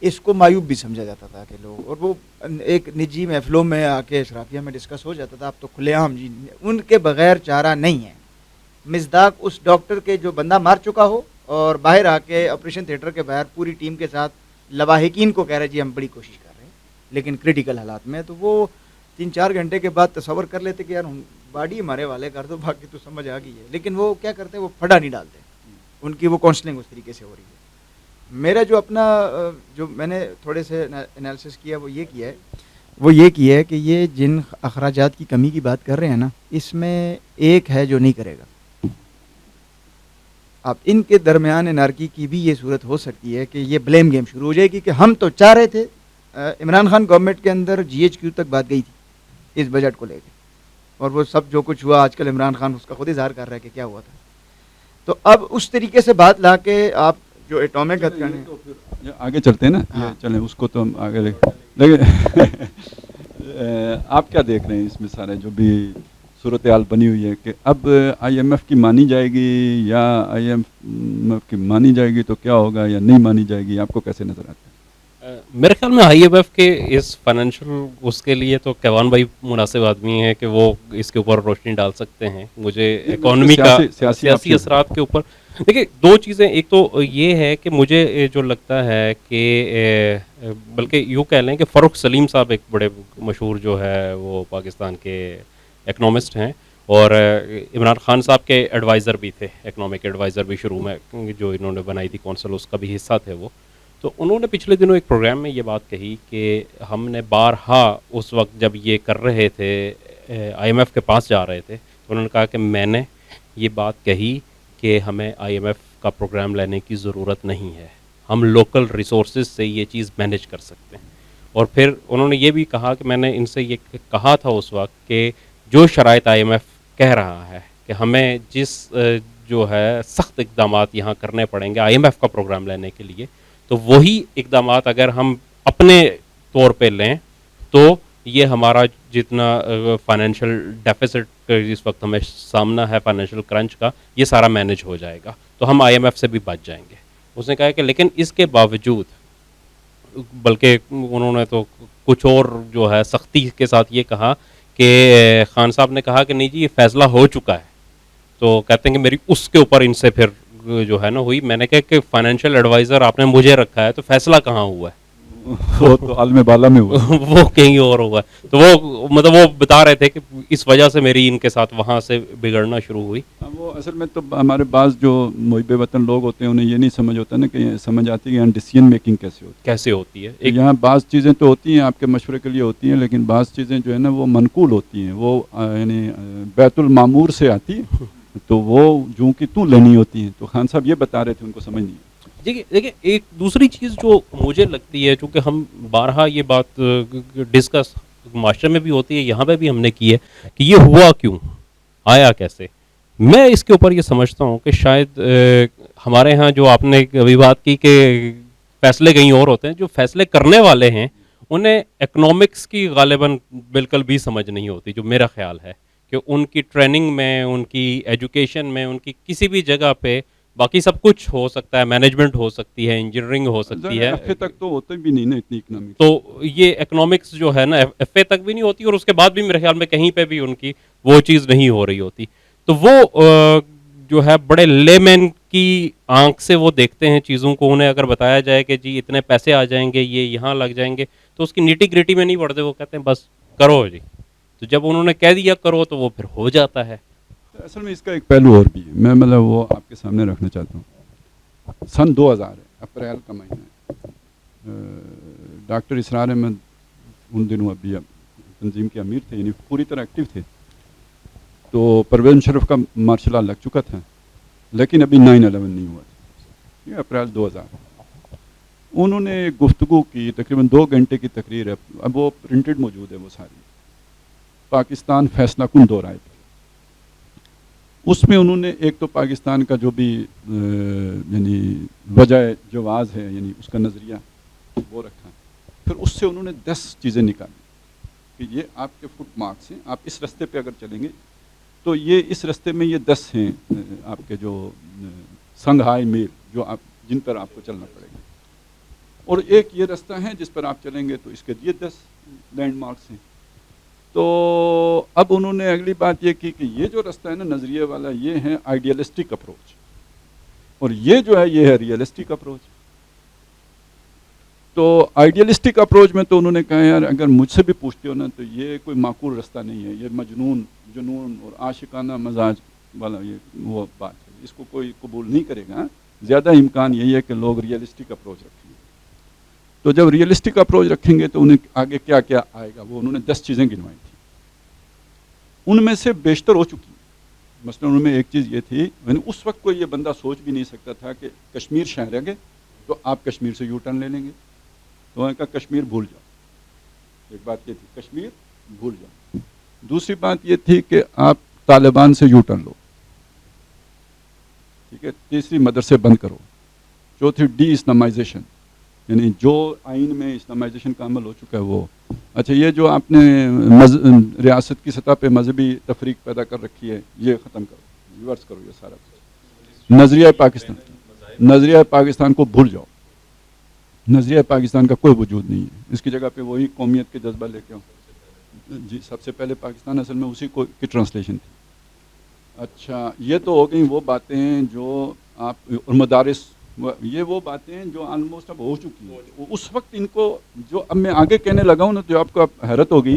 اس کو معیوب بھی سمجھا جاتا تھا کہ لوگ, اور وہ ایک نجی محفلوں میں آ کے اشرافیہ میں ڈسکس ہو جاتا تھا. اب تو کھلے عام جی ان کے بغیر چارہ نہیں ہے. مصداق اس ڈاکٹر کے جو بندہ مار چکا ہو اور باہر آ کے آپریشن تھیٹر کے باہر پوری ٹیم کے ساتھ لواحقین کو کہہ رہے جی ہم بڑی کوشش کر رہے ہیں لیکن کریٹیکل حالات میں, تو وہ 3-4 گھنٹے کے بعد تصور کر لیتے کہ یار باڈی ہمارے والے کر دو, باقی تو سمجھ آ گئی ہے. لیکن وہ کیا کرتے ہیں, وہ پھڈا نہیں ڈالتے, ان کی وہ کاؤنسلنگ اس طریقے سے ہو رہی ہے. میرا جو اپنا جو میں نے تھوڑے سے انالیسس کیا وہ یہ کیا ہے کہ یہ جن اخراجات کی کمی کی بات کر رہے ہیں نا, اس میں ایک ہے جو نہیں کرے گا. اب ان کے درمیان انارکی کی بھی یہ صورت ہو سکتی ہے کہ یہ بلیم گیم شروع ہو جائے گی کہ ہم تو چاہ رہے تھے. عمران خان گورنمنٹ کے اندر GHQ تک بات گئی تھی اس بجٹ کو لے کے, اور وہ سب جو کچھ ہوا آج کل عمران خان اس کا خود اظہار کر رہا ہے کہ کیا ہوا تھا. تو اب اس طریقے سے بات لا کے آپ جو ایٹامک ہتھ کرنے تو پھر آگے چلتے ہیں نا, یہ چلیں اس کو تو ہم آگے لیکن آپ کیا دیکھ رہے ہیں اس میں سارے جو بھی صورتحال بنی ہوئی ہے کہ اب آئی ایم ایف کی مانی جائے گی یا آئی ایم ایف کی مانی جائے گی تو کیا ہوگا یا نہیں مانی جائے گی, آپ کو کیسے نظر آتا ہے؟ میرے خیال میں آئی ایم ایف کے اس فائنینشیل اس کے لیے تو کیوان بھائی مناسب آدمی ہیں کہ وہ اس کے اوپر روشنی ڈال سکتے ہیں. مجھے اکانومی کا سیاسی اثرات کے اوپر دیکھیے دو چیزیں, ایک تو یہ ہے کہ مجھے جو لگتا ہے کہ بلکہ یوں کہہ لیں کہ فروخ سلیم صاحب ایک بڑے مشہور جو ہے وہ پاکستان کے اکنامسٹ ہیں, اور عمران خان صاحب کے ایڈوائزر بھی تھے, اکنامک ایڈوائزر بھی شروع میں جو انہوں نے بنائی تھی کونسل, اس کا بھی حصہ تھے وہ. تو انہوں نے پچھلے دنوں ایک پروگرام میں یہ بات کہی کہ ہم نے بارہا اس وقت جب یہ کر رہے تھے آئی ایم ایف کے پاس جا رہے تھے تو انہوں نے کہا کہ میں نے یہ بات کہی کہ ہمیں آئی ایم ایف کا پروگرام لینے کی ضرورت نہیں ہے, ہم لوکل ریسورسز سے یہ چیز مینیج کر سکتے ہیں. اور پھر انہوں نے یہ بھی کہا کہ میں نے ان سے یہ کہا تھا اس وقت کہ جو شرائط آئی ایم ایف کہہ رہا ہے کہ ہمیں جس جو ہے سخت اقدامات یہاں کرنے پڑیں گے آئی ایم ایف کا پروگرام لینے کے لیے, تو وہی اقدامات اگر ہم اپنے طور پہ لیں تو یہ ہمارا جتنا فائنینشیل ڈیفیسٹ اس وقت ہمیں سامنا ہے فائنینشیل کرنچ کا, یہ سارا مینیج ہو جائے گا, تو ہم آئی ایم ایف سے بھی بچ جائیں گے. اس نے کہا کہ لیکن اس کے باوجود, بلکہ انہوں نے تو کچھ اور جو ہے سختی کے ساتھ یہ کہا کہ خان صاحب نے کہا کہ نہیں جی یہ فیصلہ ہو چکا ہے. تو کہتے ہیں کہ میری اس کے اوپر ان سے پھر جو ہے نا ہوئی. میں نے کہا کہ فائنینشیل ایڈوائزر آپ نے مجھے رکھا ہے تو فیصلہ کہاں ہوا ہے, وہ تو عالم بالا میں ہوا, وہ کہیں اور ہوا ہے. تو وہ مطلب وہ بتا رہے تھے کہ اس وجہ سے میری ان کے ساتھ وہاں سے بگڑنا شروع ہوئی. وہ اصل میں تو ہمارے بعض جو محب وطن لوگ ہوتے ہیں انہیں یہ نہیں سمجھ ہوتا نا کہ سمجھ آتی ہے یہاں ڈیسیژن میکنگ کیسے ہوتی ہے. یہاں بعض چیزیں تو ہوتی ہیں آپ کے مشورے کے لیے ہوتی ہیں, لیکن بعض چیزیں جو ہے نا وہ منقول ہوتی ہیں, وہ یعنی بیت المعمور سے آتی ہیں, تو وہ جو کہ تو لینی ہوتی ہیں. تو خان صاحب یہ بتا رہے تھے, ان کو سمجھ نہیں. دیکھیں ایک دوسری چیز جو مجھے لگتی ہے, چونکہ ہم بارہا یہ بات ڈسکس معاشرے میں بھی ہوتی ہے, یہاں پہ بھی ہم نے کی ہے کہ یہ ہوا کیوں, آیا کیسے. میں اس کے اوپر یہ سمجھتا ہوں کہ شاید ہمارے ہاں جو آپ نے ابھی بات کی کہ فیصلے کہیں اور ہوتے ہیں, جو فیصلے کرنے والے ہیں انہیں اکنامکس کی غالباً بالکل بھی سمجھ نہیں ہوتی, جو میرا خیال ہے کہ ان کی ٹریننگ میں, ان کی ایجوکیشن میں, ان کی کسی بھی جگہ پہ باقی سب کچھ ہو سکتا ہے, مینجمنٹ ہو سکتی ہے, انجینئرنگ ہو سکتی ہے, ایف اے تک تو ہوتے بھی نہیں نا اتنی اکنامکس. تو یہ اکنامکس جو ہے نا ایف اے تک بھی نہیں ہوتی, اور اس کے بعد بھی میرے خیال میں کہیں پہ بھی ان کی وہ چیز نہیں ہو رہی ہوتی. تو وہ جو ہے بڑے لے مین کی آنکھ سے وہ دیکھتے ہیں چیزوں کو. انہیں اگر بتایا جائے کہ جی اتنے پیسے آ جائیں گے, یہ یہاں لگ جائیں گے, تو اس کی نیٹی گریٹی میں نہیں پڑتے, وہ کہتے ہیں بس کرو جی. تو جب انہوں نے کہہ دیا کرو تو وہ پھر ہو جاتا ہے. اصل میں اس کا ایک پہلو اور بھی ہے, میں مطلب وہ آپ کے سامنے رکھنا چاہتا ہوں. سن 2000 ہے, اپریل کا مہینہ ہے. ڈاکٹر اسرار احمد ان دنوں ابھی تنظیم کے امیر تھے, یعنی پوری طرح ایکٹیو تھے. تو پرویز مشرف کا مارشل لا لگ چکا تھا, لیکن ابھی 9/11 نہیں ہوا تھا. یہ اپریل 2000. انہوں نے ایک گفتگو کی, تقریباً 2 گھنٹے کی تقریر ہے, اب وہ پرنٹڈ موجود ہے وہ ساری. پاکستان فیصلہ کن دو رائے پہ. اس میں انہوں نے ایک تو پاکستان کا جو بھی یعنی وجہ جواز ہے, یعنی اس کا نظریہ وہ رکھا. پھر اس سے انہوں نے 10 چیزیں نکالی کہ یہ آپ کے فٹ مارکس ہیں, آپ اس رستے پہ اگر چلیں گے تو یہ اس رستے میں یہ 10 ہیں آپ کے جو سنگھائی میل جو آپ جن پر آپ کو چلنا پڑے گا, اور ایک یہ رستہ ہے جس پر آپ چلیں گے تو اس کے یہ 10 لینڈ مارکس ہیں. تو اب انہوں نے اگلی بات یہ کی کہ یہ جو رستہ ہے نا نظریے والا, یہ ہے آئیڈیلسٹک اپروچ, اور یہ جو ہے یہ ہے ریئلسٹک اپروچ. تو آئیڈیلسٹک اپروچ میں تو انہوں نے کہا یار اگر مجھ سے بھی پوچھتے ہو نا تو یہ کوئی معقول رستہ نہیں ہے, یہ جنون اور عاشقانہ مزاج والا یہ وہ بات ہے, اس کو کوئی قبول نہیں کرے گا. زیادہ امکان یہی ہے کہ لوگ ریئلسٹک اپروچ رکھیں گے. تو جب ریئلسٹک اپروچ رکھیں گے تو انہیں آگے کیا کیا آئے گا, وہ انہوں نے 10 چیزیں گنوائی تھیں. ان میں سے بیشتر ہو چکی. مثلا ان میں ایک چیز یہ تھی, یعنی اس وقت کوئی یہ بندہ سوچ بھی نہیں سکتا تھا کہ کشمیر شہر ہے گے تو آپ کشمیر سے یو ٹرن لے لیں گے. تو انہوں نے کہا کشمیر بھول جاؤ. ایک بات یہ تھی کشمیر بھول جاؤ. دوسری بات یہ تھی کہ آپ طالبان سے یو ٹرن لو, ٹھیک ہے. تیسری مدرسے بند کرو. چوتھی ڈی اسلامائزیشن, یعنی جو آئین میں اسلامائزیشن کا عمل ہو چکا ہے وہ. اچھا یہ جو آپ نے ریاست کی سطح پہ مذہبی تفریق پیدا کر رکھی ہے یہ ختم کرو, ریورس کرو یہ سارا کچھ. نظریہ پاکستان کو بھول جاؤ. نظریہ پاکستان کا کوئی وجود نہیں ہے, اس کی جگہ پہ وہی قومیت کے جذبہ لے کے آؤ. جی سب سے پہلے پاکستان اصل میں اسی کو کی ٹرانسلیشن تھی. اچھا یہ تو ہو گئیں وہ باتیں جو آپ, اور مدارس, یہ وہ باتیں ہیں جو آلموسٹ اب ہو چکی ہیں. اس وقت ان کو جو اب میں آگے کہنے لگا ہوں نا تو آپ کو حیرت ہوگی,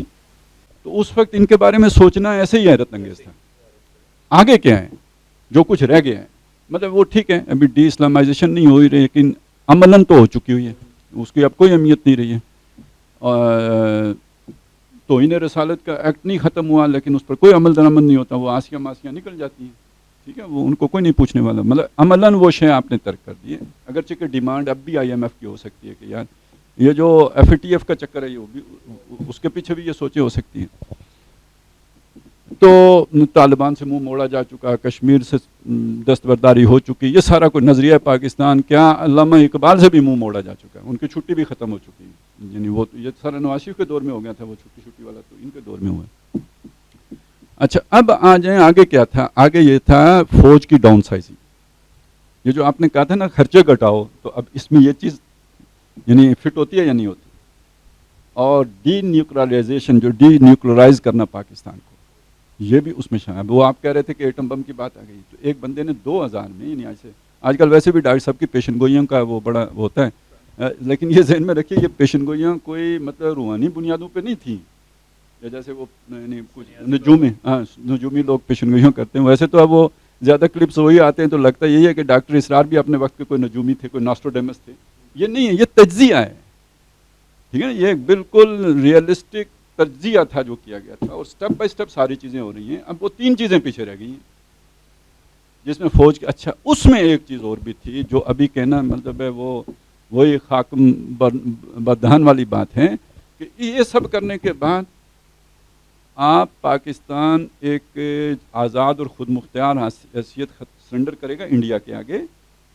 تو اس وقت ان کے بارے میں سوچنا ایسے ہی حیرت انگیز تھا. آگے کیا ہے جو کچھ رہ گیا ہے, مطلب وہ ٹھیک ہے ابھی ڈی اسلامائزیشن نہیں ہو ہی رہی لیکن عملاً تو ہو چکی ہوئی ہے, اس کی اب کوئی اہمیت نہیں رہی ہے. توہین رسالت کا ایکٹ نہیں ختم ہوا لیکن اس پر کوئی عمل درآمد نہیں ہوتا, وہ آسیاں ماسیاں نکل جاتی ہیں, ٹھیک ہے. وہ ان کو کوئی نہیں پوچھنے والا, مطلب عملاً وہ شے آپ نے ترک کر دی ہے. اگرچہ کہ ڈیمانڈ اب بھی IMF کی ہو سکتی ہے کہ یار یہ جو FATF کا چکر ہے یہ بھی اس کے پیچھے بھی یہ سوچیں ہو سکتی ہیں. تو طالبان سے منہ موڑا جا چکا, کشمیر سے دستبرداری ہو چکی, یہ سارا کوئی نظریہ پاکستان کیا علامہ اقبال سے بھی منہ موڑا جا چکا ہے, ان کی چھٹی بھی ختم ہو چکی ہے. یعنی وہ یہ سارا نواز شریف کے دور میں ہو گیا تھا, وہ چھٹی والا تو ان کے دور میں ہوا ہے. اچھا اب آ جائیں آگے کیا تھا. آگے یہ تھا فوج کی ڈاؤن سائزنگ. یہ جو آپ نے کہا تھا نا خرچے گھٹاؤ, تو اب اس میں یہ چیز یعنی فٹ ہوتی ہے یا نہیں ہوتی. اور ڈی نیوکلرائزیشن, جو ڈی نیوکلرائز کرنا پاکستان کو, یہ بھی اس میں شامل. وہ آپ کہہ رہے تھے کہ ایٹم بم کی بات آ گئی, تو ایک بندے نے 2000 میں, یعنی آج کل ویسے بھی ڈاکٹر صاحب کی پیشن گوئیوں کا وہ بڑا ہوتا ہے, لیکن یہ ذہن میں رکھیے یہ پیشن گوئیاں کوئی مطلب روحانی بنیادوں پہ نہیں تھیں, جیسے وہ یعنی کچھ نجومی لوگ پیشن گوئیوں کرتے ہیں. ویسے تو اب وہ زیادہ کلپس وہی آتے ہیں تو لگتا یہی ہے کہ ڈاکٹر اسرار بھی اپنے وقت کے کوئی نجومی تھے, کوئی ناسٹروڈیمس تھے. یہ نہیں ہے, یہ تجزیہ ہے, ٹھیک ہے. یہ بالکل ریئلسٹک تجزیہ تھا جو کیا گیا تھا, اور سٹیپ بائی سٹیپ ساری چیزیں ہو رہی ہیں. اب وہ 3 چیزیں پیچھے رہ گئی ہیں جس میں فوج کی. اچھا اس میں ایک چیز اور بھی تھی جو ابھی کہنا مطلب ہے وہ وہی خاکم بردہان والی بات ہے کہ یہ سب کرنے کے بعد آپ پاکستان ایک آزاد اور خود مختار حیثیت سرنڈر کرے گا انڈیا کے آگے,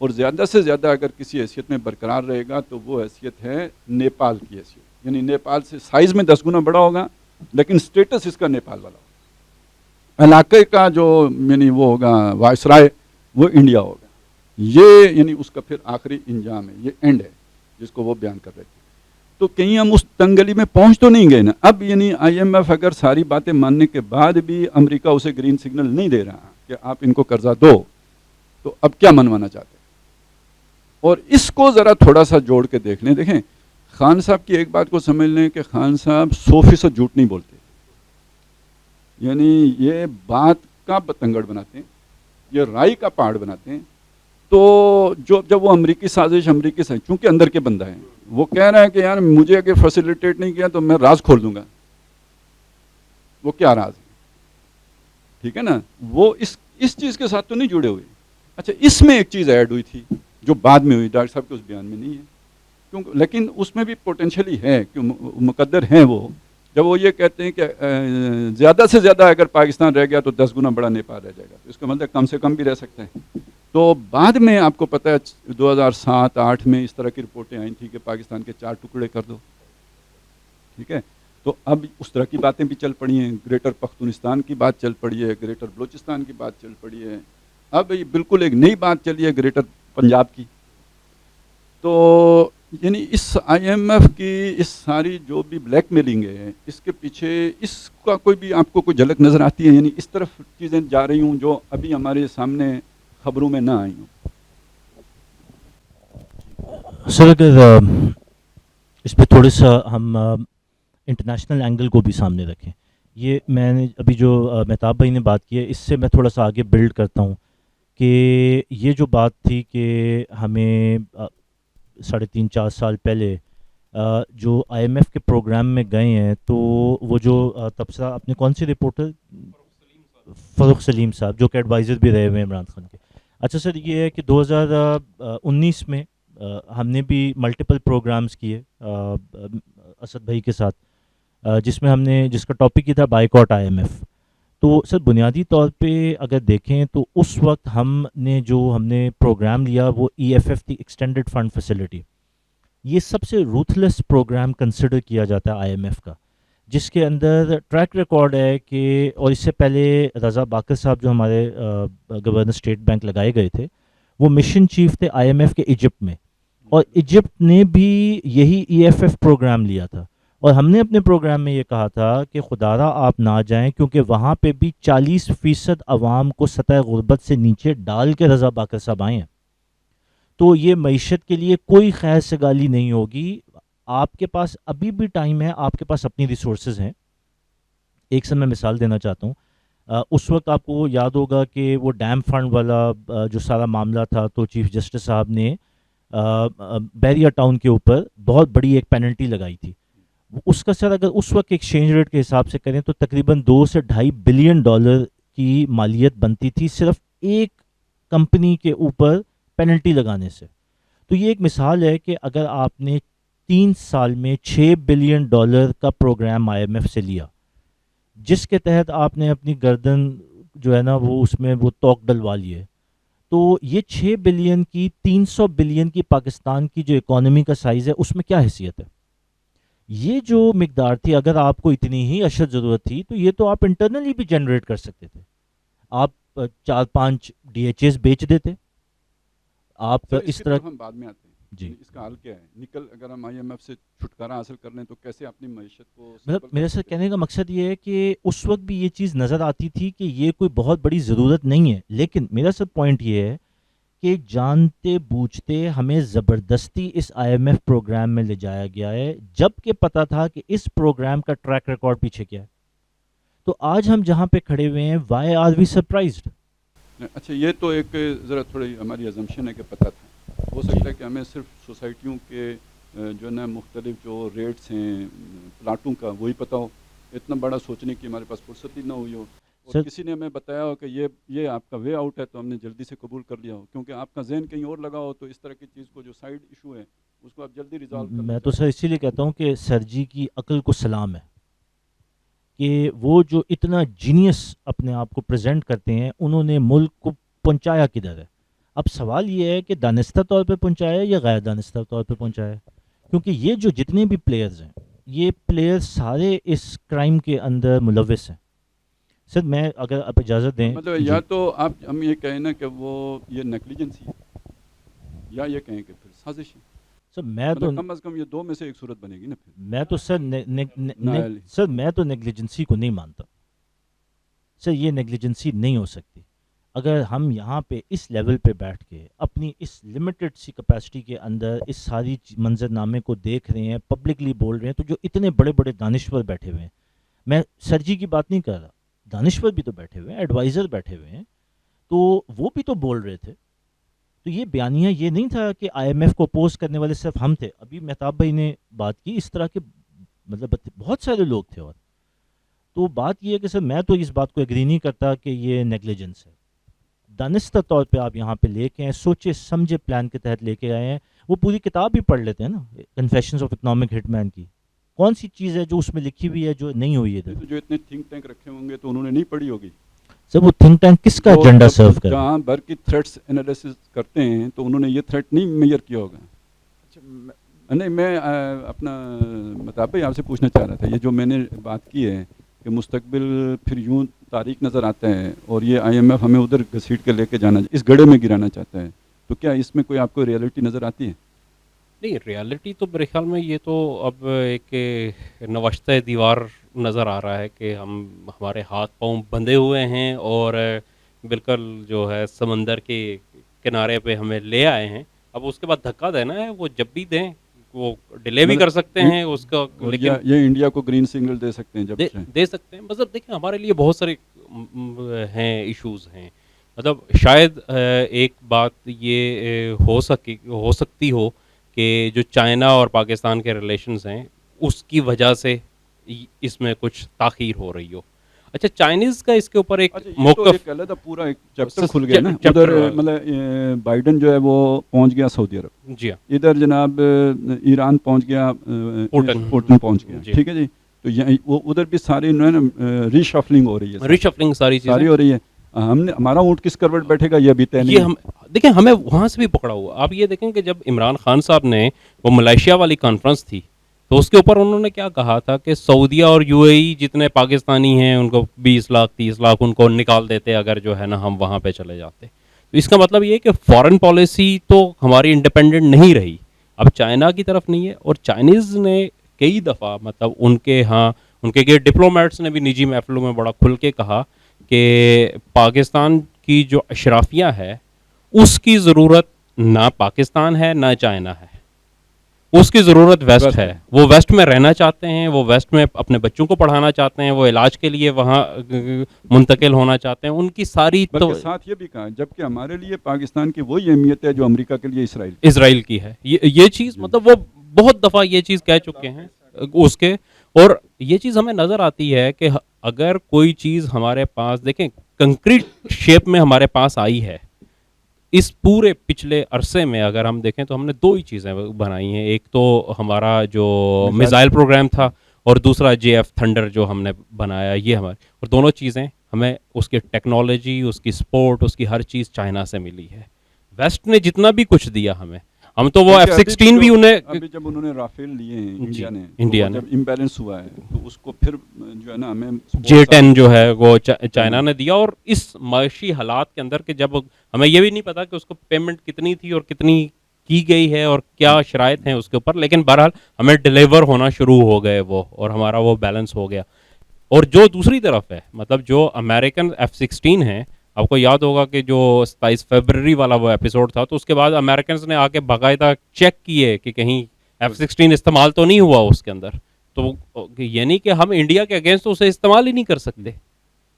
اور زیادہ سے زیادہ اگر کسی حیثیت میں برقرار رہے گا تو وہ حیثیت ہے نیپال کی حیثیت. یعنی نیپال سے سائز میں 10 گنا بڑا ہوگا لیکن سٹیٹس اس کا نیپال والا ہوگا. علاقے کا جو یعنی وہ ہوگا وائسرائے وہ انڈیا ہوگا. یہ یعنی اس کا پھر آخری انجام ہے, یہ اینڈ ہے جس کو وہ بیان کر رہے تھے. تو کہیں ہم اس تنگلی میں پہنچ تو نہیں گئے نا. اب یعنی IMF اگر ساری باتیں ماننے کے بعد بھی امریکہ اسے گرین سگنل نہیں دے رہا کہ آپ ان کو قرضہ دو، تو اب کیا منوانا چاہتے ہیں؟ اور اس کو ذرا تھوڑا سا جوڑ کے دیکھ لیں. دیکھیں خان صاحب کی ایک بات کو سمجھ لیں کہ خان صاحب 100% جھوٹ نہیں بولتے، یعنی یہ بات کا بتنگڑ بناتے ہیں، یہ رائی کا پہاڑ بناتے ہیں. تو جب وہ امریکی سازش چونکہ اندر کے بندہ ہیں، وہ کہہ رہے ہیں کہ یار مجھے اگر فیسیلیٹیٹ نہیں کیا تو میں راز کھول دوں گا. وہ کیا راز ہے؟ ٹھیک ہے نا، وہ اس چیز کے ساتھ تو نہیں جڑے ہوئے. اچھا اس میں ایک چیز ایڈ ہوئی تھی جو بعد میں ہوئی، ڈاکٹر صاحب کے اس بیان میں نہیں ہے کیونکہ، لیکن اس میں بھی پوٹینشلی ہے کہ مقدر ہیں وہ، جب وہ یہ کہتے ہیں کہ زیادہ سے زیادہ اگر پاکستان رہ گیا تو 10 گنا بڑا نیپال رہ جائے گا، تو اس کا مطلب کم سے کم بھی رہ سکتے ہیں. تو بعد میں آپ کو پتہ ہے 2007-8 میں اس طرح کی رپورٹیں آئی تھیں کہ پاکستان کے 4 ٹکڑے کر دو. ٹھیک ہے، تو اب اس طرح کی باتیں بھی چل پڑی ہیں، گریٹر پختونستان کی بات چل پڑی ہے، گریٹر بلوچستان کی بات چل پڑی ہے. اب یہ بالکل ایک نئی بات چلی ہے گریٹر پنجاب کی. تو یعنی اس آئی ایم ایف کی اس ساری جو بھی بلیک میلنگ ہے، اس کے پیچھے اس کا کوئی بھی آپ کو کوئی جھلک نظر آتی ہے؟ یعنی اس طرف چیزیں جا رہی ہوں جو ابھی ہمارے سامنے خبروں میں نہ آئی ہوں. سر اگر اس پہ تھوڑا سا ہم انٹرنیشنل اینگل کو بھی سامنے رکھیں، یہ میں نے ابھی جو مہتاب بھائی نے بات کی ہے، اس سے میں تھوڑا سا آگے بلڈ کرتا ہوں کہ یہ جو بات تھی کہ ہمیں 3.5-4 سال پہلے جو آئی ایم ایف کے پروگرام میں گئے ہیں، تو وہ جو تبصرہ اپنے کون سی رپورٹر فروخ سلیم صاحب جو کہ ایڈوائزر بھی رہے ہوئے ہیں عمران خان کے. اچھا سر، یہ ہے کہ 2019 میں ہم نے بھی ملٹیپل پروگرامز کیے اسد بھائی کے ساتھ، جس کا ٹاپک یہ تھا بائیکاٹ آئی ایم ایف. تو سر بنیادی طور پہ اگر دیکھیں تو اس وقت ہم نے پروگرام لیا وہ ای ایف ایف تھی، ایکسٹینڈڈ فنڈ فیسلٹی. یہ سب سے روتھلیس پروگرام کنسیڈر کیا جاتا ہے آئی ایم ایف کا، جس کے اندر ٹریک ریکارڈ ہے کہ، اور اس سے پہلے رضا باقر صاحب جو ہمارے گورنر اسٹیٹ بینک لگائے گئے تھے، وہ مشن چیف تھے آئی ایم ایف کے ایجپٹ میں، اور ایجپٹ نے بھی یہی ای ایف ایف پروگرام لیا تھا. اور ہم نے اپنے پروگرام میں یہ کہا تھا کہ خدارا آپ نہ جائیں، کیونکہ وہاں پہ بھی 40% عوام کو سطح غربت سے نیچے ڈال کے رضا باقر صاحب آئے ہیں. تو یہ معیشت کے لیے کوئی خیر سگالی نہیں ہوگی. آپ کے پاس ابھی بھی ٹائم ہے، آپ کے پاس اپنی ریسورسز ہیں. ایک سے میں مثال دینا چاہتا ہوں، اس وقت آپ کو یاد ہوگا کہ وہ ڈیم فنڈ والا جو سارا معاملہ تھا، تو چیف جسٹس صاحب نے بیریا ٹاؤن کے اوپر بہت بڑی ایک پینلٹی لگائی تھی. اس کا سر اگر اس وقت ایکسچینج ریٹ کے حساب سے کریں تو تقریباً $2 سے $2.5 بلین کی مالیت بنتی تھی صرف ایک کمپنی کے اوپر پینلٹی لگانے سے. تو یہ ایک مثال ہے کہ اگر آپ نے 3 سال میں $6 بلین کا پروگرام آئی ایم ایف سے لیا، جس کے تحت آپ نے اپنی گردن جو ہے نا وہ اس میں وہ توق ڈلوا لیے، تو یہ 6 بلین کی 300 بلین کی پاکستان کی جو اکانومی کا سائز ہے اس میں کیا حیثیت ہے؟ یہ جو مقدار تھی، اگر آپ کو اتنی ہی اشد ضرورت تھی تو یہ تو آپ انٹرنلی بھی جنریٹ کر سکتے تھے. آپ 4-5 ڈی ایچ ایز بیچ دیتے. آپ اس طرح ہم بعد میں آتے ہیں جی، اس کا حل کیا ہے؟ نکل اگر ہم آئی ایم ایف سے چھٹکارا حاصل کر لیں تو کیسے اپنی معیشت کو میرے سے کہنے کا مقصد یہ ہے کہ اس وقت بھی یہ چیز نظر آتی تھی کہ یہ کوئی بہت بڑی ضرورت نہیں ہے، لیکن میرا سب پوائنٹ یہ ہے کہ جانتے بوجھتے ہمیں زبردستی اس آئی ایم ایف پروگرام میں لے جایا گیا ہے، جب کہ پتہ تھا کہ اس پروگرام کا ٹریک ریکارڈ پیچھے کیا ہے. تو آج ہم جہاں پہ کھڑے ہوئے ہیں، وائی آر وی سرپرائزڈ؟ اچھا یہ تو ایک ذرا تھوڑی ہماری ازمپشن ہے کہ پتہ تھا. ہو سکتا ہے کہ ہمیں صرف سوسائٹیوں کے جو نا مختلف جو ریٹس ہیں پلاٹوں کا وہی پتہ ہو، اتنا بڑا سوچنے کی ہمارے پاس فرصت ہی نہ ہوئی ہو، اور کسی نے ہمیں بتایا ہو کہ یہ آپ کا وے آؤٹ ہے تو ہم نے جلدی سے قبول کر لیا ہو، کیونکہ آپ کا ذہن کہیں اور لگا ہو تو اس طرح کی چیز کو جو سائیڈ ایشو ہے اس کو آپ جلدی ریزالو کر. میں تو سر اسی لیے کہتا ہوں کہ سر جی کی عقل کو سلام ہے کہ وہ جو اتنا جینیس اپنے آپ کو پریزنٹ کرتے ہیں، انہوں نے ملک کو پہنچایا کدھر ہے. اب سوال یہ ہے کہ دانستہ طور پہ پہنچایا یا غیر دانستہ طور پہ پہنچایا، کیونکہ یہ جو جتنے بھی پلیئرز ہیں، یہ پلیئرز سارے اس کرائم کے اندر ملوث ہیں. سر میں اگر آپ اجازت دیں، مطلب یا تو ہم یہ کہیں نا کہ وہ یہ نیگلیجنسی ہے، یا یہ کہیں کہ پھر سازش ہے. سر میں تو کم از کم یہ 2 میں سے ایک صورت بنے گی نا پھر. میں تو سر میں تو نیگلیجنسی کو نہیں مانتا. سر یہ نیگلیجنسی نہیں ہو سکتی. اگر ہم یہاں پہ اس لیول پہ بیٹھ کے اپنی اس لمیٹڈ سی کیپیسٹی کے اندر اس ساری منظر نامے کو دیکھ رہے ہیں، پبلکلی بول رہے ہیں، تو جو اتنے بڑے بڑے دانشور بیٹھے ہوئے ہیں، میں سر جی کی بات نہیں کر رہا، دانشور بھی تو بیٹھے ہوئے ہیں، ایڈوائزر بیٹھے ہوئے ہیں، تو وہ بھی تو بول رہے تھے. تو یہ بیانیہ یہ نہیں تھا کہ آئی ایم ایف کو اپوز کرنے والے صرف ہم تھے. ابھی مہتاب بھائی نے بات کی، اس طرح کے مطلب بہت سارے لوگ تھے. اور تو بات یہ ہے کہ سر میں تو اس بات کو ایگری نہیں کرتا کہ یہ نیگلیجنس ہے. دانستہ طور پہ آپ یہاں پہ لے کے آئے، سوچے سمجھے پلان کے تحت لے کے آئے ہیں. وہ پوری کتاب ہی پڑھ لیتے ہیں نا، کنفیشنز آف اکنامک ہٹ مین کی. کون سی چیز ہے جو اس میں لکھی ہوئی ہے جو نہیں ہوئی ہے؟ جو اتنے تھنک ٹینک رکھے ہوں گے تو انہوں نے نہیں پڑھی ہوگی. سر وہ تھنک ٹینک کس کا ایجنڈا سرو کر رہا ہے؟ جہاں بھر کی تھریٹس انالیسس کرتے ہیں تو انہوں نے یہ تھریٹ نہیں میئر کیا ہوگا. نہیں، میں اپنا مطابق آپ سے پوچھنا چاہ رہا تھا، یہ جو میں نے بات کی ہے کہ مستقبل پھر یوں تاریخ نظر آتا ہے اور یہ آئی ایم ایف ہمیں ادھر گھسیٹ کے لے کے جانا، اس گڑھے میں گرانا چاہتا ہے، تو کیا اس میں کوئی آپ کو ریئلٹی نظر آتی ہے؟ نہیں، ریالٹی تو میرے خیال میں یہ تو اب ایک نوشتہ دیوار نظر آ رہا ہے کہ ہمارے ہاتھ پاؤں بندھے ہوئے ہیں اور بالکل جو ہے سمندر کے کنارے پہ ہمیں لے آئے ہیں. اب اس کے بعد دھکا دینا ہے، وہ جب بھی دیں وہ ڈیلے بھی کر سکتے ہیں اس کا، لیکن یہ انڈیا کو گرین سگنل دے سکتے ہیں جب دے سکتے ہیں. مطلب دیکھیں ہمارے لیے بہت سارے ہیں ایشوز ہیں. مطلب شاید ایک بات یہ ہو سکتی ہو کہ جو چائنا اور پاکستان کے ریلیشنز ہیں اس کی وجہ سے اس میں کچھ تاخیر ہو رہی ہو. اچھا، چائنیز کا اس کے اوپر ایک موقف پورا ایک چیپٹر کھل گیا نا ادھر. مطلب بائیڈن جو ہے وہ پہنچ گیا سعودی عرب، جی ہاں، ادھر جناب ایران پہنچ گیا، پوٹن پہنچ گیا، ٹھیک ہے جی. تو وہ ادھر بھی ساری ری شفلنگ ہو رہی ہے، ری شفلنگ ساری ہو رہی ہے. ہمارا اونٹ کس کروٹ بیٹھے گا یہ بھی طے نہیں. دیکھیں ہمیں وہاں سے بھی پکڑا ہوا. آپ یہ دیکھیں کہ جب عمران خان صاحب نے وہ ملیشیا والی کانفرنس تھی تو اس کے اوپر انہوں نے کیا کہا تھا کہ سعودیہ اور یو اے ای جتنے پاکستانی ہیں ان کو 20 لاکھ 30 لاکھ ان کو نکال دیتے اگر جو ہے نا ہم وہاں پہ چلے جاتے. تو اس کا مطلب یہ ہے کہ فارن پالیسی تو ہماری انڈیپینڈنٹ نہیں رہی، اب چائنا کی طرف نہیں ہے. اور چائنیز نے کئی دفعہ مطلب ان کے ڈپلومیٹس نے بھی نجی محفلوں میں بڑا کھل کے کہا کہ پاکستان کی جو اشرافیہ ہے اس کی ضرورت نہ پاکستان ہے نہ چائنا ہے، اس کی ضرورت ویسٹ ہے. وہ ویسٹ میں رہنا چاہتے ہیں، وہ ویسٹ میں اپنے بچوں کو پڑھانا چاہتے ہیں، وہ علاج کے لیے وہاں منتقل ہونا چاہتے ہیں. ان کی ساری تو ساتھ یہ بھی کہا جبکہ ہمارے لیے پاکستان کی وہی اہمیت ہے جو امریکہ کے لیے اسرائیل کی ہے. یہ چیز مطلب وہ بہت دفعہ یہ چیز کہہ چکے ہیں اس کے. اور یہ چیز ہمیں نظر آتی ہے کہ اگر کوئی چیز ہمارے پاس دیکھیں کنکریٹ شیپ میں ہمارے پاس آئی ہے اس پورے پچھلے عرصے میں، اگر ہم دیکھیں تو ہم نے 2 ہی چیزیں بنائی ہیں. ایک تو ہمارا جو میزائل پروگرام تھا اور دوسرا JF تھنڈر جو ہم نے بنایا. یہ ہمارے اور دونوں چیزیں ہمیں اس کی ٹیکنالوجی، اس کی سپورٹ، اس کی ہر چیز چائنا سے ملی ہے. ویسٹ نے جتنا بھی کچھ دیا ہم تو وہ F-16 بھی انہیں جب انہوں نے رافیل لیے ہیں انڈیا نے جب امبیلنس ہوا ہے تو اس کو پھر جو ہے نا ہمیں J-10 جو ہے وہ چائنا نے دیا. اور اس معاشی حالات کے اندر کہ جب ہمیں یہ بھی نہیں پتا کہ اس کو پیمنٹ کتنی تھی اور کتنی کی گئی ہے اور کیا شرائط ہیں اس کے اوپر، لیکن بہرحال ہمیں ڈیلیور ہونا شروع ہو گئے وہ اور ہمارا وہ بیلنس ہو گیا. اور جو دوسری طرف ہے مطلب جو امریکن F-16 ہیں، آپ کو یاد ہوگا کہ جو 27 فروری والا وہ ایپیسوڈ تھا تو اس کے بعد امریکنز نے آ کے باقاعدہ چیک کیے کہ کہیں F-16 استعمال تو نہیں ہوا اس کے اندر. تو یعنی کہ ہم انڈیا کے اگینسٹ اسے استعمال ہی نہیں کر سکتے.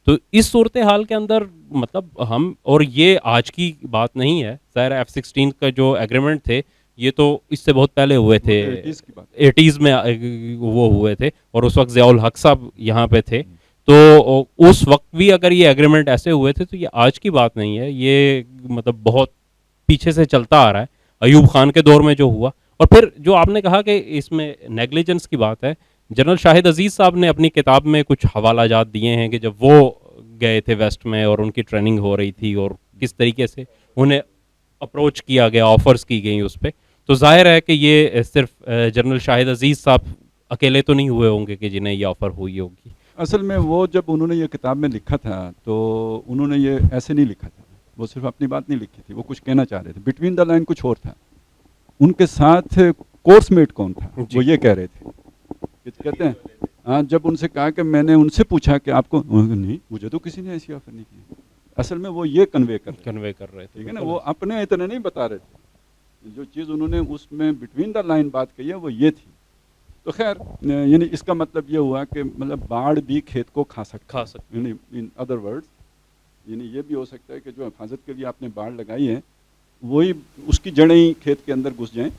تو اس صورتحال کے اندر مطلب ہم، اور یہ آج کی بات نہیں ہے، ظاہر F-16 کا جو ایگریمنٹ تھے یہ تو اس سے بہت پہلے ہوئے تھے، 80s میں وہ ہوئے تھے اور اس وقت ضیاء الحق صاحب یہاں پہ تھے. تو اس وقت بھی اگر یہ ایگریمنٹ ایسے ہوئے تھے تو یہ آج کی بات نہیں ہے، یہ مطلب بہت پیچھے سے چلتا آ رہا ہے. ایوب خان کے دور میں جو ہوا. اور پھر جو آپ نے کہا کہ اس میں نیگلیجنس کی بات ہے، جنرل شاہد عزیز صاحب نے اپنی کتاب میں کچھ حوالہ جات دیے ہیں کہ جب وہ گئے تھے ویسٹ میں اور ان کی ٹریننگ ہو رہی تھی اور کس طریقے سے انہیں اپروچ کیا گیا، آفرز کی گئیں اس پہ. تو ظاہر ہے کہ یہ صرف جنرل شاہد عزیز صاحب اکیلے تو نہیں ہوئے ہوں گے کہ جنہیں یہ آفر ہوئی ہوگی. اصل میں وہ جب انہوں نے یہ کتاب میں لکھا تھا تو انہوں نے یہ ایسے نہیں لکھا تھا، وہ صرف اپنی بات نہیں لکھی تھی، وہ کچھ کہنا چاہ رہے تھے. بٹوین دا لائن کچھ اور تھا. ان کے ساتھ کورس میٹ کون تھا وہ یہ کہہ رہے تھے، کہتے ہیں جب ان سے کہا کہ میں نے ان سے پوچھا کہ آپ کو، نہیں مجھے تو کسی نے ایسی آفر نہیں کی. اصل میں وہ یہ کنوے کر رہے کنوے کر رہے تھے. ٹھیک ہے نا, وہ اپنے اتنے نہیں بتا رہے تھے, جو چیز انہوں نے اس میں بٹوین دا لائن بات کہی ہے وہ یہ تھی. تو خیر یعنی اس کا مطلب یہ ہوا کہ مطلب باڑ بھی کھیت کو کھا سکتا, یعنی ان ادر ورڈز یعنی یہ بھی ہو سکتا ہے کہ جو حفاظت کے لیے آپ نے باڑ لگائی ہے وہی اس کی جڑیں ہی کھیت کے اندر گھس جائیں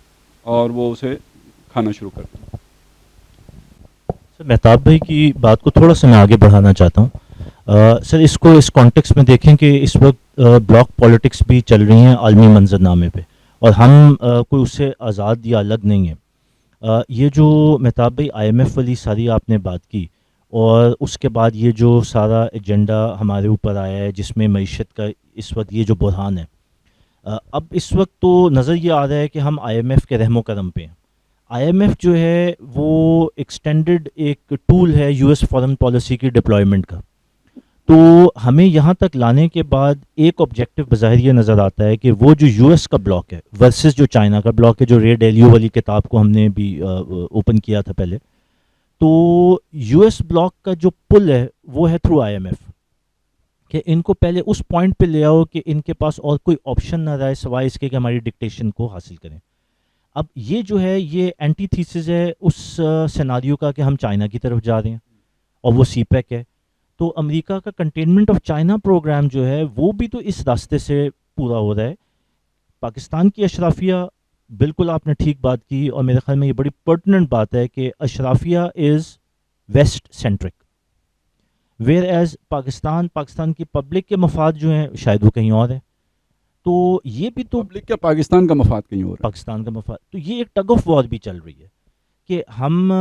اور وہ اسے کھانا شروع کر دیں. سر مہتاب بھائی کی بات کو تھوڑا سا میں آگے بڑھانا چاہتا ہوں. سر اس کو اس کانٹیکس میں دیکھیں کہ اس وقت بلاک پالیٹکس بھی چل رہی ہیں عالمی منظرنامے پہ, اور ہم کوئی اس سے آزاد یا الگ نہیں ہیں. یہ جو مہتاب بھائی آئی ایم ایف والی ساری آپ نے بات کی, اور اس کے بعد یہ جو سارا ایجنڈا ہمارے اوپر آیا ہے جس میں معیشت کا اس وقت یہ جو بحران ہے, اب اس وقت تو نظر یہ آ رہا ہے کہ ہم آئی ایم ایف کے رحم و کرم پہ ہیں. آئی ایم ایف جو ہے وہ ایکسٹینڈڈ ایک ٹول ہے یو ایس فارن پالیسی کی ڈپلائمنٹ کا. تو ہمیں یہاں تک لانے کے بعد ایک آبجیکٹو بظاہر یہ نظر آتا ہے کہ وہ جو یو ایس کا بلاک ہے ورسز جو چائنا کا بلاک ہے, جو رے ڈیلیو والی کتاب کو ہم نے بھی اوپن کیا تھا پہلے, تو یو ایس بلاک کا جو پل ہے وہ ہے تھرو آئی ایم ایف, کہ ان کو پہلے اس پوائنٹ پہ لے آؤ کہ ان کے پاس اور کوئی آپشن نہ رہے سوائے اس کے کہ ہماری ڈکٹیشن کو حاصل کریں. اب یہ جو ہے یہ اینٹی تھیسس ہے اس سیناریو کا کہ ہم چائنا کی طرف جا رہے ہیں, اور وہ سی پیک ہے. تو امریکہ کا کنٹینمنٹ آف چائنا پروگرام جو ہے وہ بھی تو اس راستے سے پورا ہو رہا ہے. پاکستان کی اشرافیہ, بالکل آپ نے ٹھیک بات کی, اور میرے خیال میں یہ بڑی پرٹننٹ بات ہے کہ اشرافیہ از ویسٹ سینٹرک, ویئر ایز پاکستان کی پبلک کے مفاد جو ہیں شاید وہ کہیں اور ہے. تو یہ بھی تو پبلک کا پاکستان کا مفاد کہیں اور ہے. پاکستان کا مفاد, تو یہ ایک ٹگ آف وار بھی چل رہی ہے کہ ہم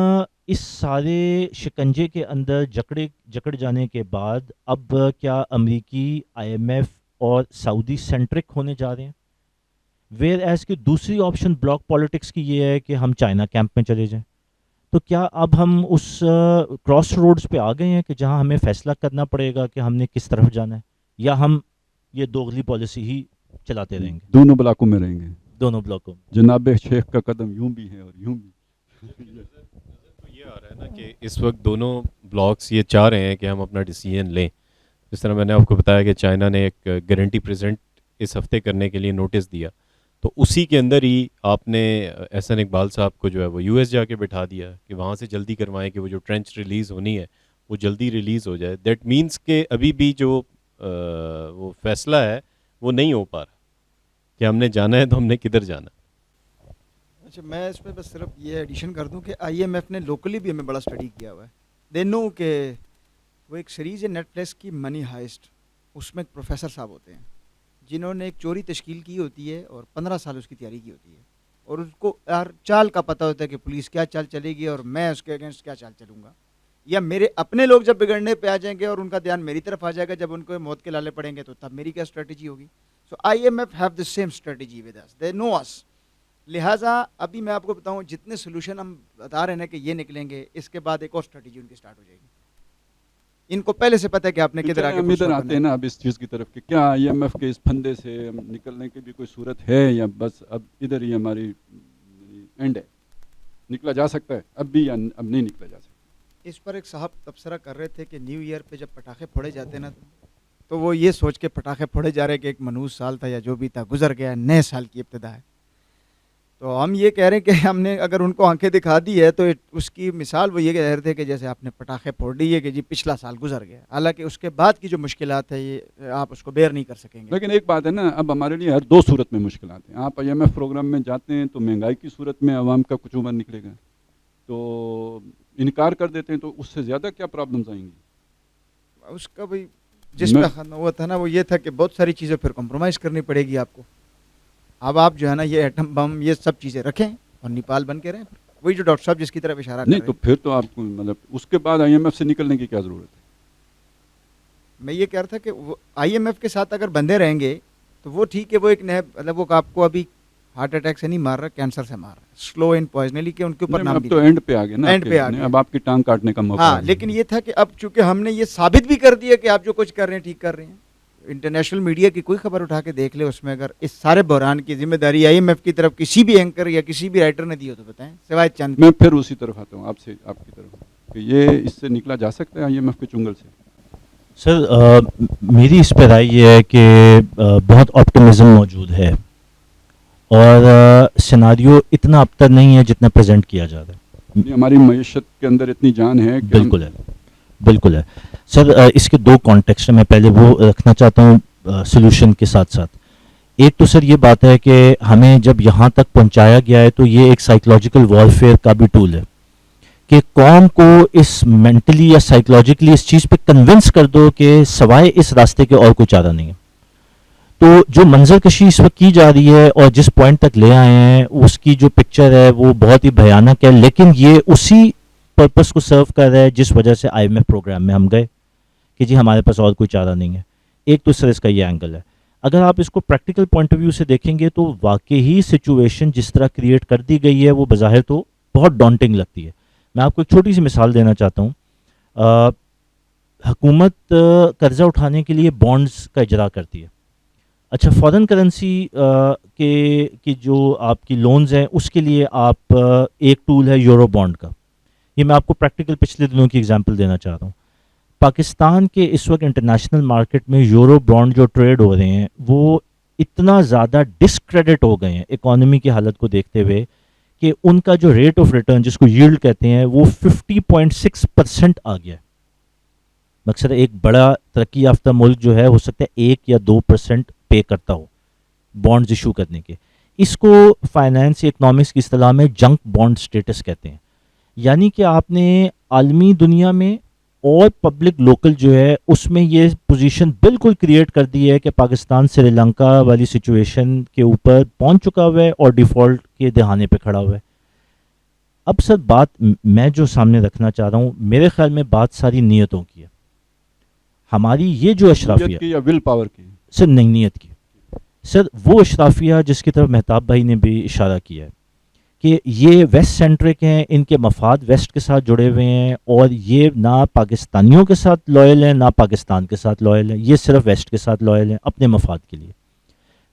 اس سارے شکنجے کے اندر جکڑ جانے کے بعد اب کیا امریکی آئی ایم ایف اور سعودی سینٹرک ہونے جا رہے ہیں, ویئر ایز کہ دوسری آپشن بلاک پالیٹکس کی یہ ہے کہ ہم چائنا کیمپ میں چلے جائیں. تو کیا اب ہم اس کراس روڈز پہ آ گئے ہیں کہ جہاں ہمیں فیصلہ کرنا پڑے گا کہ ہم نے کس طرف جانا ہے, یا ہم یہ دوغلی پالیسی ہی چلاتے رہیں گے؟ دونوں بلاکوں میں رہیں گے, دونوں بلاکوں میں. جناب شیخ کا قدم یوں بھی ہے اور یوں بھی. تو یہ آ رہا ہے نا کہ اس وقت دونوں بلاکس یہ چاہ رہے ہیں کہ ہم اپنا ڈیسیژن لیں. جس طرح میں نے آپ کو بتایا کہ چائنا نے ایک گارنٹی پریزنٹ اس ہفتے کرنے کے لیے نوٹس دیا, تو اسی کے اندر ہی آپ نے احسن اقبال صاحب کو جو ہے وہ یو ایس جا کے بٹھا دیا کہ وہاں سے جلدی کروائیں کہ وہ جو ٹرنچ ریلیز ہونی ہے وہ جلدی ریلیز ہو جائے. دیٹ مینس کہ ابھی بھی جو وہ فیصلہ ہے وہ نہیں ہو پا رہا کہ ہم نے جانا ہے تو ہم نے کدھر جانا. اچھا, میں اس پہ بس صرف یہ ایڈیشن کر دوں کہ آئی ایم ایف نے لوکلی بھی ہمیں بڑا اسٹڈی کیا ہوا ہے. دے نو کہ وہ ایک سیریز ہے نیٹ فلکس کی منی ہائسٹ, اس میں ایک پروفیسر صاحب ہوتے ہیں جنہوں نے ایک چوری تشکیل کی ہوتی ہے اور 15 سال اس کی تیاری کی ہوتی ہے, اور اس کو ہر چال کا پتہ ہوتا ہے کہ پولیس کیا چال چلے گی اور میں اس کے اگینسٹ کیا چال چلوں گا, یا میرے اپنے لوگ جب بگڑنے پہ آ جائیں گے اور ان کا دھیان میری طرف آ جائے گا جب ان کو موت کے لالے پڑیں گے تو تب میری کیا اسٹریٹجی ہوگی. So IMF have the same strategy with us, they know us. لہٰذا ابھی میں آپ کو بتاؤں جتنے سولوشن ہم بتا رہے ہیں کہ یہ نکلیں گے, اس کے بعد ایک اور اسٹریٹجی ان کی اسٹارٹ ہو جائے گی. ان کو پہلے سے پتہ ہے کہ آپ نے کدھر آگے ہم ادھر آتے ہیں نا اب اس چیز کی طرف کہ کیا آئی ایم ایف کے اس پھندے سے نکلنے کی بھی کوئی صورت ہے, یا بس اب ادھر ہی ہماری اینڈ ہے, نکلا جا سکتا ہے اب بھی یا اب نہیں نکلا جا سکتا. اس پر ایک صاحب تبصرہ کر رہے تھے کہ نیو ایئر پہ جب پٹاخے پھوڑے جاتے ہیں نا تو وہ یہ سوچ کے پٹاخے پھوڑے جا رہے کہ ایک منحوس سال تھا یا جو بھی تھا گزر گیا, نئے سال کی ابتدا ہے. تو ہم یہ کہہ رہے ہیں کہ ہم نے اگر ان کو آنکھیں دکھا دی ہے تو اس کی مثال وہ یہ کہہ رہے تھے کہ جیسے آپ نے پٹاخے پھوڑ دیے کہ جی پچھلا سال گزر گیا, حالانکہ اس کے بعد کی جو مشکلات ہے یہ آپ اس کو بیئر نہیں کر سکیں گے. لیکن ایک بات ہے نا, اب ہمارے لیے ہر دو صورت میں مشکلات ہیں. آپ آئی ایم ایف پروگرام میں جاتے ہیں تو مہنگائی کی صورت میں عوام کا کچھ عمر نکلے گا, تو انکار کر دیتے ہیں تو اس سے زیادہ کیا پرابلمز آئیں گی. اس کا بھی جس پہ خانا ہوا تھا نا وہ یہ تھا کہ بہت ساری چیزیں پھر کمپرومائز کرنی پڑے گی آپ کو. اب آپ جو ہے نا یہ ایٹم بم یہ سب چیزیں رکھیں اور نیپال بن کے رہیں, وہی جو ڈاکٹر صاحب جس کی طرف اشارہ نہیں, تو پھر تو آپ کو مطلب اس کے بعد آئی ایم ایف سے نکلنے کی کیا ضرورت ہے. میں یہ کہہ رہا تھا کہ وہ آئی ایم ایف کے ساتھ اگر بندے رہیں گے تو وہ ٹھیک ہے, وہ ایک نئے مطلب وہ آپ کو ابھی ہارٹ اٹیک سے نہیں مار رہا, کینسر سے مار رہا ہے, سلو اینڈ پوائزنلی کے ان کے اوپر نام اب تو اینڈ پہ آ گئے نا, اینڈ پہ آ گئے, اب آپ کی ٹانگ کاٹنے کا موقع. ہاں, لیکن یہ تھا کہ اب چونکہ ہم نے یہ ثابت بھی کر دیا کہ آپ جو کچھ کر رہے ہیں ٹھیک کر رہے ہیں. انٹرنیشنل میڈیا کی کوئی خبر اٹھا کے دیکھ لے, اس میں اگر اس سارے بحران کی ذمہ داری آئی ایم ایف کی طرف کسی بھی اینکر یا کسی بھی رائٹر نے دی ہو تو بتائیں, سوائے چند. میں پھر اسی طرف آتا ہوں آپ سے, آپ کی طرف, کہ یہ اس سے نکلا جا سکتا ہے آئی ایم ایف کے چنگل سے. سر میری اس پہ رائے یہ ہے کہ بہت آپٹمزم موجود ہے اور سیناریو اتنا ابتر نہیں ہے جتنا پریزنٹ کیا جا رہا ہے. یعنی ہماری معیشت کے اندر اتنی جان ہے کہ بالکل ہے، بالکل ہے سر. اس کے دو کانٹیکسٹ ہیں، میں پہلے وہ رکھنا چاہتا ہوں سولوشن کے ساتھ ساتھ. ایک تو سر یہ بات ہے کہ ہمیں جب یہاں تک پہنچایا گیا ہے تو یہ ایک سائیکلوجیکل وارفیئر کا بھی ٹول ہے کہ قوم کو اس مینٹلی یا سائیکلوجیکلی اس چیز پہ کنونس کر دو کہ سوائے اس راستے کے اور کوئی چارہ نہیں ہے. تو جو منظر کشی اس وقت کی جا رہی ہے اور جس پوائنٹ تک لے آئے ہیں اس کی جو پکچر ہے وہ بہت ہی بھیانک ہے، لیکن یہ اسی پرپس کو سرو کر رہا ہے جس وجہ سے آئی ایم ایف پروگرام میں ہم گئے کہ جی ہمارے پاس اور کوئی چارہ نہیں ہے. ایک تو سر اس کا یہ اینگل ہے. اگر آپ اس کو پریکٹیکل پوائنٹ آف ویو سے دیکھیں گے تو واقعی سچویشن جس طرح کریٹ کر دی گئی ہے وہ بظاہر تو بہت ڈانٹنگ لگتی ہے. میں آپ کو ایک چھوٹی سی مثال دینا چاہتا ہوں. حکومت قرضہ اٹھانے کے لیے بانڈز کا اجرا کرتی ہے. اچھا، فارن کرنسی کی جو آپ کی لونز ہیں اس کے لیے آپ ایک ٹول ہے یورو بانڈ کا. یہ میں آپ کو پریکٹیکل پچھلے دنوں کی اگزامپل دینا چاہ رہا ہوں. پاکستان کے اس وقت انٹرنیشنل مارکیٹ میں یورو بانڈ جو ٹریڈ ہو رہے ہیں وہ اتنا زیادہ ڈسکریڈٹ ہو گئے ہیں اکانومی کی حالت کو دیکھتے ہوئے کہ ان کا جو ریٹ آف ریٹرن جس کو ییلڈ کہتے ہیں وہ 50.6% آ گیا ہے. مقصد ایک بڑا ترقی یافتہ ملک جو ہے ہو سکتا ہے 1 یا 2% پے کرتا ہو بانڈز ایشو کرنے کے. اس کو فائنانس یا اکنامکس کی اصطلاح میں جنک بانڈ سٹیٹس کہتے ہیں. یعنی کہ آپ نے عالمی دنیا میں اور پبلک لوکل جو ہے اس میں یہ پوزیشن بالکل کریٹ کر دی ہے کہ پاکستان سری لنکا والی سچویشن کے اوپر پہنچ چکا ہوا ہے اور ڈیفالٹ کے دہانے پہ کھڑا ہوا ہے. اب سر بات میں جو سامنے رکھنا چاہ رہا ہوں میرے خیال میں بات ساری نیتوں کی ہے. ہماری یہ جو اشرافیہ نیت کی یا ول پاور کی؟ سر نہیں، نیت کی. سر وہ اشرافیہ جس کی طرف مہتاب بھائی نے بھی اشارہ کیا ہے کہ یہ ویسٹ سینٹرک ہیں، ان کے مفاد ویسٹ کے ساتھ جڑے ہوئے ہیں اور یہ نہ پاکستانیوں کے ساتھ لائل ہیں نہ پاکستان کے ساتھ لائل ہیں، یہ صرف ویسٹ کے ساتھ لائل ہیں اپنے مفاد کے لیے.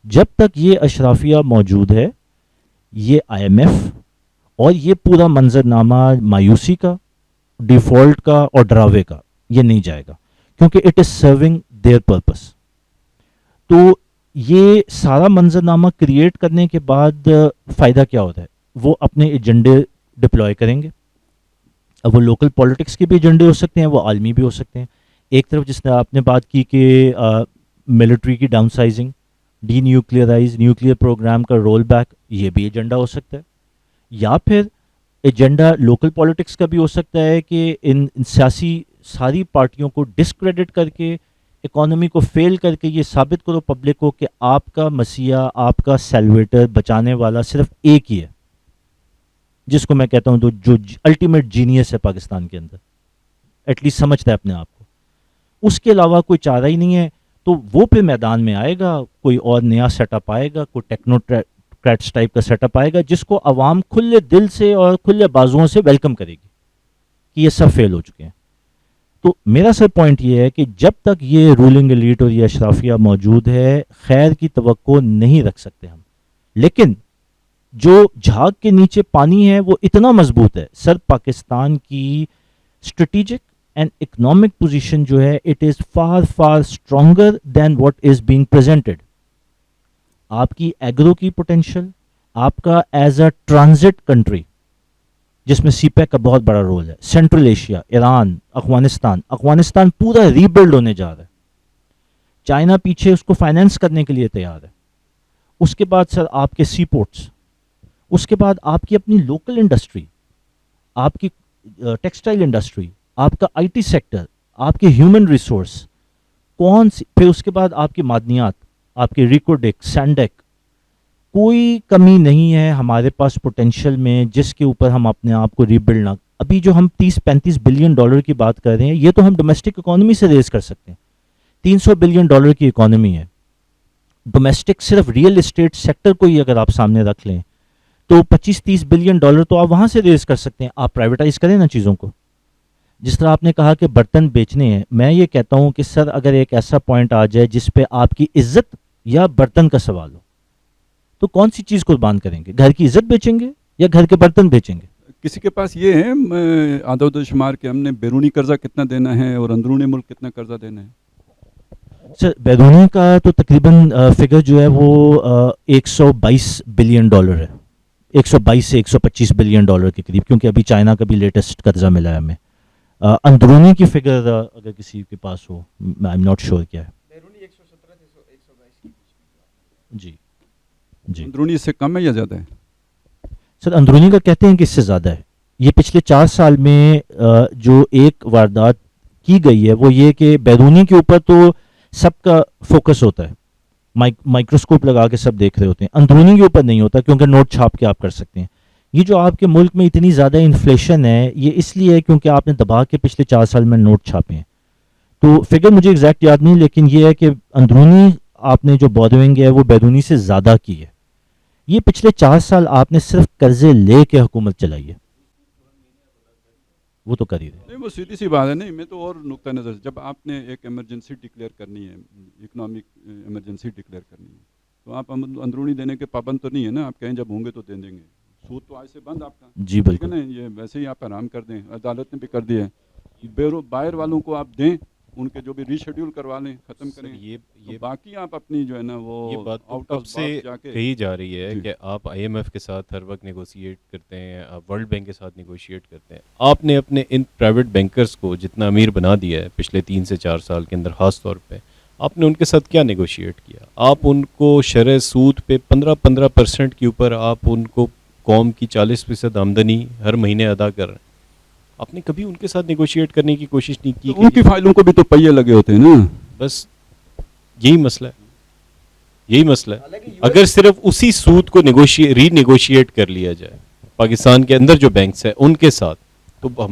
جب تک یہ اشرافیہ موجود ہے یہ آئی ایم ایف اور یہ پورا منظرنامہ مایوسی کا، ڈیفالٹ کا اور ڈراوے کا یہ نہیں جائے گا کیونکہ it is serving their purpose. تو یہ سارا منظرنامہ کریٹ کرنے کے بعد فائدہ کیا ہوتا ہے؟ وہ اپنے ایجنڈے ڈپلوائے کریں گے. اب وہ لوکل پولیٹکس کے بھی ایجنڈے ہو سکتے ہیں، وہ عالمی بھی ہو سکتے ہیں. ایک طرف جس نے آپ نے بات کی کہ ملٹری کی downsizing, denuclearise, nuclear programme کا رول بیک، یہ بھی ایجنڈا ہو سکتا ہے. یا پھر ایجنڈا لوکل پولیٹکس کا بھی ہو سکتا ہے کہ ان سیاسی ساری پارٹیوں کو ڈسکریڈٹ کر کے اکانومی کو فیل کر کے یہ ثابت کرو پبلک کو کہ آپ کا مسیح، آپ کا سیلویٹر، بچانے والا صرف ایک ہی ہے، جس کو میں کہتا ہوں جو الٹیمیٹ جینیس ہے پاکستان کے اندر، ایٹ لیسٹ سمجھتا ہے اپنے آپ کو. اس کے علاوہ کوئی چارہ ہی نہیں ہے. تو وہ پھر میدان میں آئے گا، کوئی اور نیا سیٹ اپ آئے گا، کوئی ٹیکنوکریٹس ٹائپ کا سیٹ اپ آئے گا جس کو عوام کھلے دل سے اور کھلے بازوؤں سے ویلکم کرے گی کہ یہ سب فیل ہو چکے ہیں. تو میرا سر پوائنٹ یہ ہے کہ جب تک یہ رولنگ ایلیٹ اور یہ اشرافیہ موجود ہے خیر کی توقع نہیں رکھ سکتے ہم. لیکن جو جھاگ کے نیچے پانی ہے وہ اتنا مضبوط ہے سر. پاکستان کی اسٹریٹجک اینڈ اکنامک پوزیشن جو ہے it is far far stronger than what is being presented. آپ کی ایگرو کی پوٹینشیل، آپ کا ایز اے ٹرانزٹ کنٹری جس میں سی پیک کا بہت بڑا رول ہے، سینٹرل ایشیا، ایران، افغانستان پورا ری بلڈ ہونے جا رہا ہے. چائنا پیچھے اس کو فائنینس کرنے کے لیے تیار ہے. اس کے بعد سر آپ کے سی پورٹس، اس کے بعد آپ کی اپنی لوکل انڈسٹری، آپ کی ٹیکسٹائل انڈسٹری، آپ کا آئی ٹی سیکٹر، آپ کے ہیومن ریسورس کون سی، پھر اس کے بعد آپ کی معدنیات، آپ کے ریکوڈیک، سینڈیک. کوئی کمی نہیں ہے ہمارے پاس پوٹینشیل میں جس کے اوپر ہم اپنے آپ کو ریبلڈ نہ. ابھی جو ہم 30-35 بلین ڈالر کی بات کر رہے ہیں یہ تو ہم ڈومیسٹک اکانومی سے ریز کر سکتے ہیں. 300 بلین ڈالر کی اکانومی ہے ڈومیسٹک. صرف ریئل اسٹیٹ سیکٹر کو ہی اگر آپ سامنے رکھ لیں تو 25-30 بلین ڈالر تو آپ وہاں سے ریز کر سکتے ہیں. آپ پرائیویٹائز کریں نا چیزوں کو. جس طرح آپ نے کہا کہ برتن بیچنے ہیں، میں یہ کہتا ہوں کہ سر اگر ایک ایسا پوائنٹ آ جائے جس پہ آپ کی عزت یا برتن کا سوال ہو تو کون سی چیز قربان کریں گے؟ گھر کی عزت بیچیں گے یا گھر کے برتن بیچیں گے؟ کسی کے پاس یہ ہے اعداد و شمار کہ ہم نے بیرونی قرضہ کتنا دینا ہے اور اندرونی ملک کتنا قرضہ دینا ہے؟ سر بیرونی کا تو تقریباً فگر جو ہے وہ 122 بلین ڈالر ہے, 122 سے 125 بلین ڈالر کے قریب, کیونکہ ابھی چائنا کا بھی لیٹسٹ قرضہ ملا ہے ہمیں. اندرونی کی فگر اگر کسی کے پاس ہو, آئی ایم ناٹ شیور کیا ہے. جی جی اندرونی اس سے کم ہے یا زیادہ ہے؟ سر اندرونی کا کہتے ہیں کہ اس سے زیادہ ہے. یہ پچھلے 4 سال میں جو ایک واردات کی گئی ہے وہ یہ کہ بیرونی کے اوپر تو سب کا فوکس ہوتا ہے, مائکروسکوپ لگا کے سب دیکھ رہے ہوتے ہیں, اندرونی کے اوپر نہیں ہوتا کیونکہ نوٹ چھاپ کے آپ کر سکتے ہیں. یہ جو آپ کے ملک میں اتنی زیادہ انفلیشن ہے یہ اس لیے ہے کیونکہ آپ نے دبا کے پچھلے 4 سال میں نوٹ چھاپے ہیں. تو فگر مجھے ایگزیکٹ یاد نہیں, لیکن یہ ہے کہ اندرونی آپ نے جو بورونگ ہے وہ بیرونی سے زیادہ کی ہے. یہ پچھلے 4 سال آپ نے صرف قرضے لے کے حکومت چلائی ہے, وہ تو کر ہی رہے. نہیں وہ سیدھی سی بات ہے. نہیں میں تو اور نقطہ نظر, جب آپ نے ایک ایمرجنسی ڈکلیئر کرنی ہے, اکنامک ایمرجنسی ڈکلیئر کرنی ہے, تو آپ اندرونی دینے کے پابند تو نہیں ہے نا. آپ کہیں جب ہوں گے تو دیں دیں گے. سود تو آج سے بند آپ کا. جی بالکل. یہ ویسے ہی آپ آرام کر دیں, عدالت نے بھی کر دیا ہے. باہر والوں کو آپ دیں, ان کے جو بھی ری شیڈیول کروا لیں, ختم کریں. یہ باقی آپ اپنی جو ہے نا وہ یہ بات آؤٹ کب آف سے جا کے کہی جا رہی ہے جی. کہ آپ آئی ایم ایف کے ساتھ ہر وقت نیگوشیٹ کرتے ہیں, آپ ورلڈ بینک کے ساتھ نیگوشیٹ کرتے ہیں. آپ نے اپنے ان پرائیویٹ بینکرز کو جتنا امیر بنا دیا ہے پچھلے 3 سے 4 سال کے اندر, خاص طور پہ آپ نے ان کے ساتھ کیا نیگوشیٹ کیا؟ آپ ان کو شرح سود پہ 15% کے اوپر آپ ان کو قوم کی 40% آمدنی ہر مہینے ادا کر رہے ہیں. آپ نے کبھی ان کے ساتھ نیگوشیٹ کرنے کی کوشش نہیں کی؟ ان کی فائلوں کو بھی تو پہیے لگے ہوتے ہیں نا. بس یہی مسئلہ ہے, یہی مسئلہ ہے. اگر صرف اسی سود کو ری نیگوشیٹ کر لیا جائے پاکستان کے اندر جو بینکس ہیں ان کے ساتھ, تو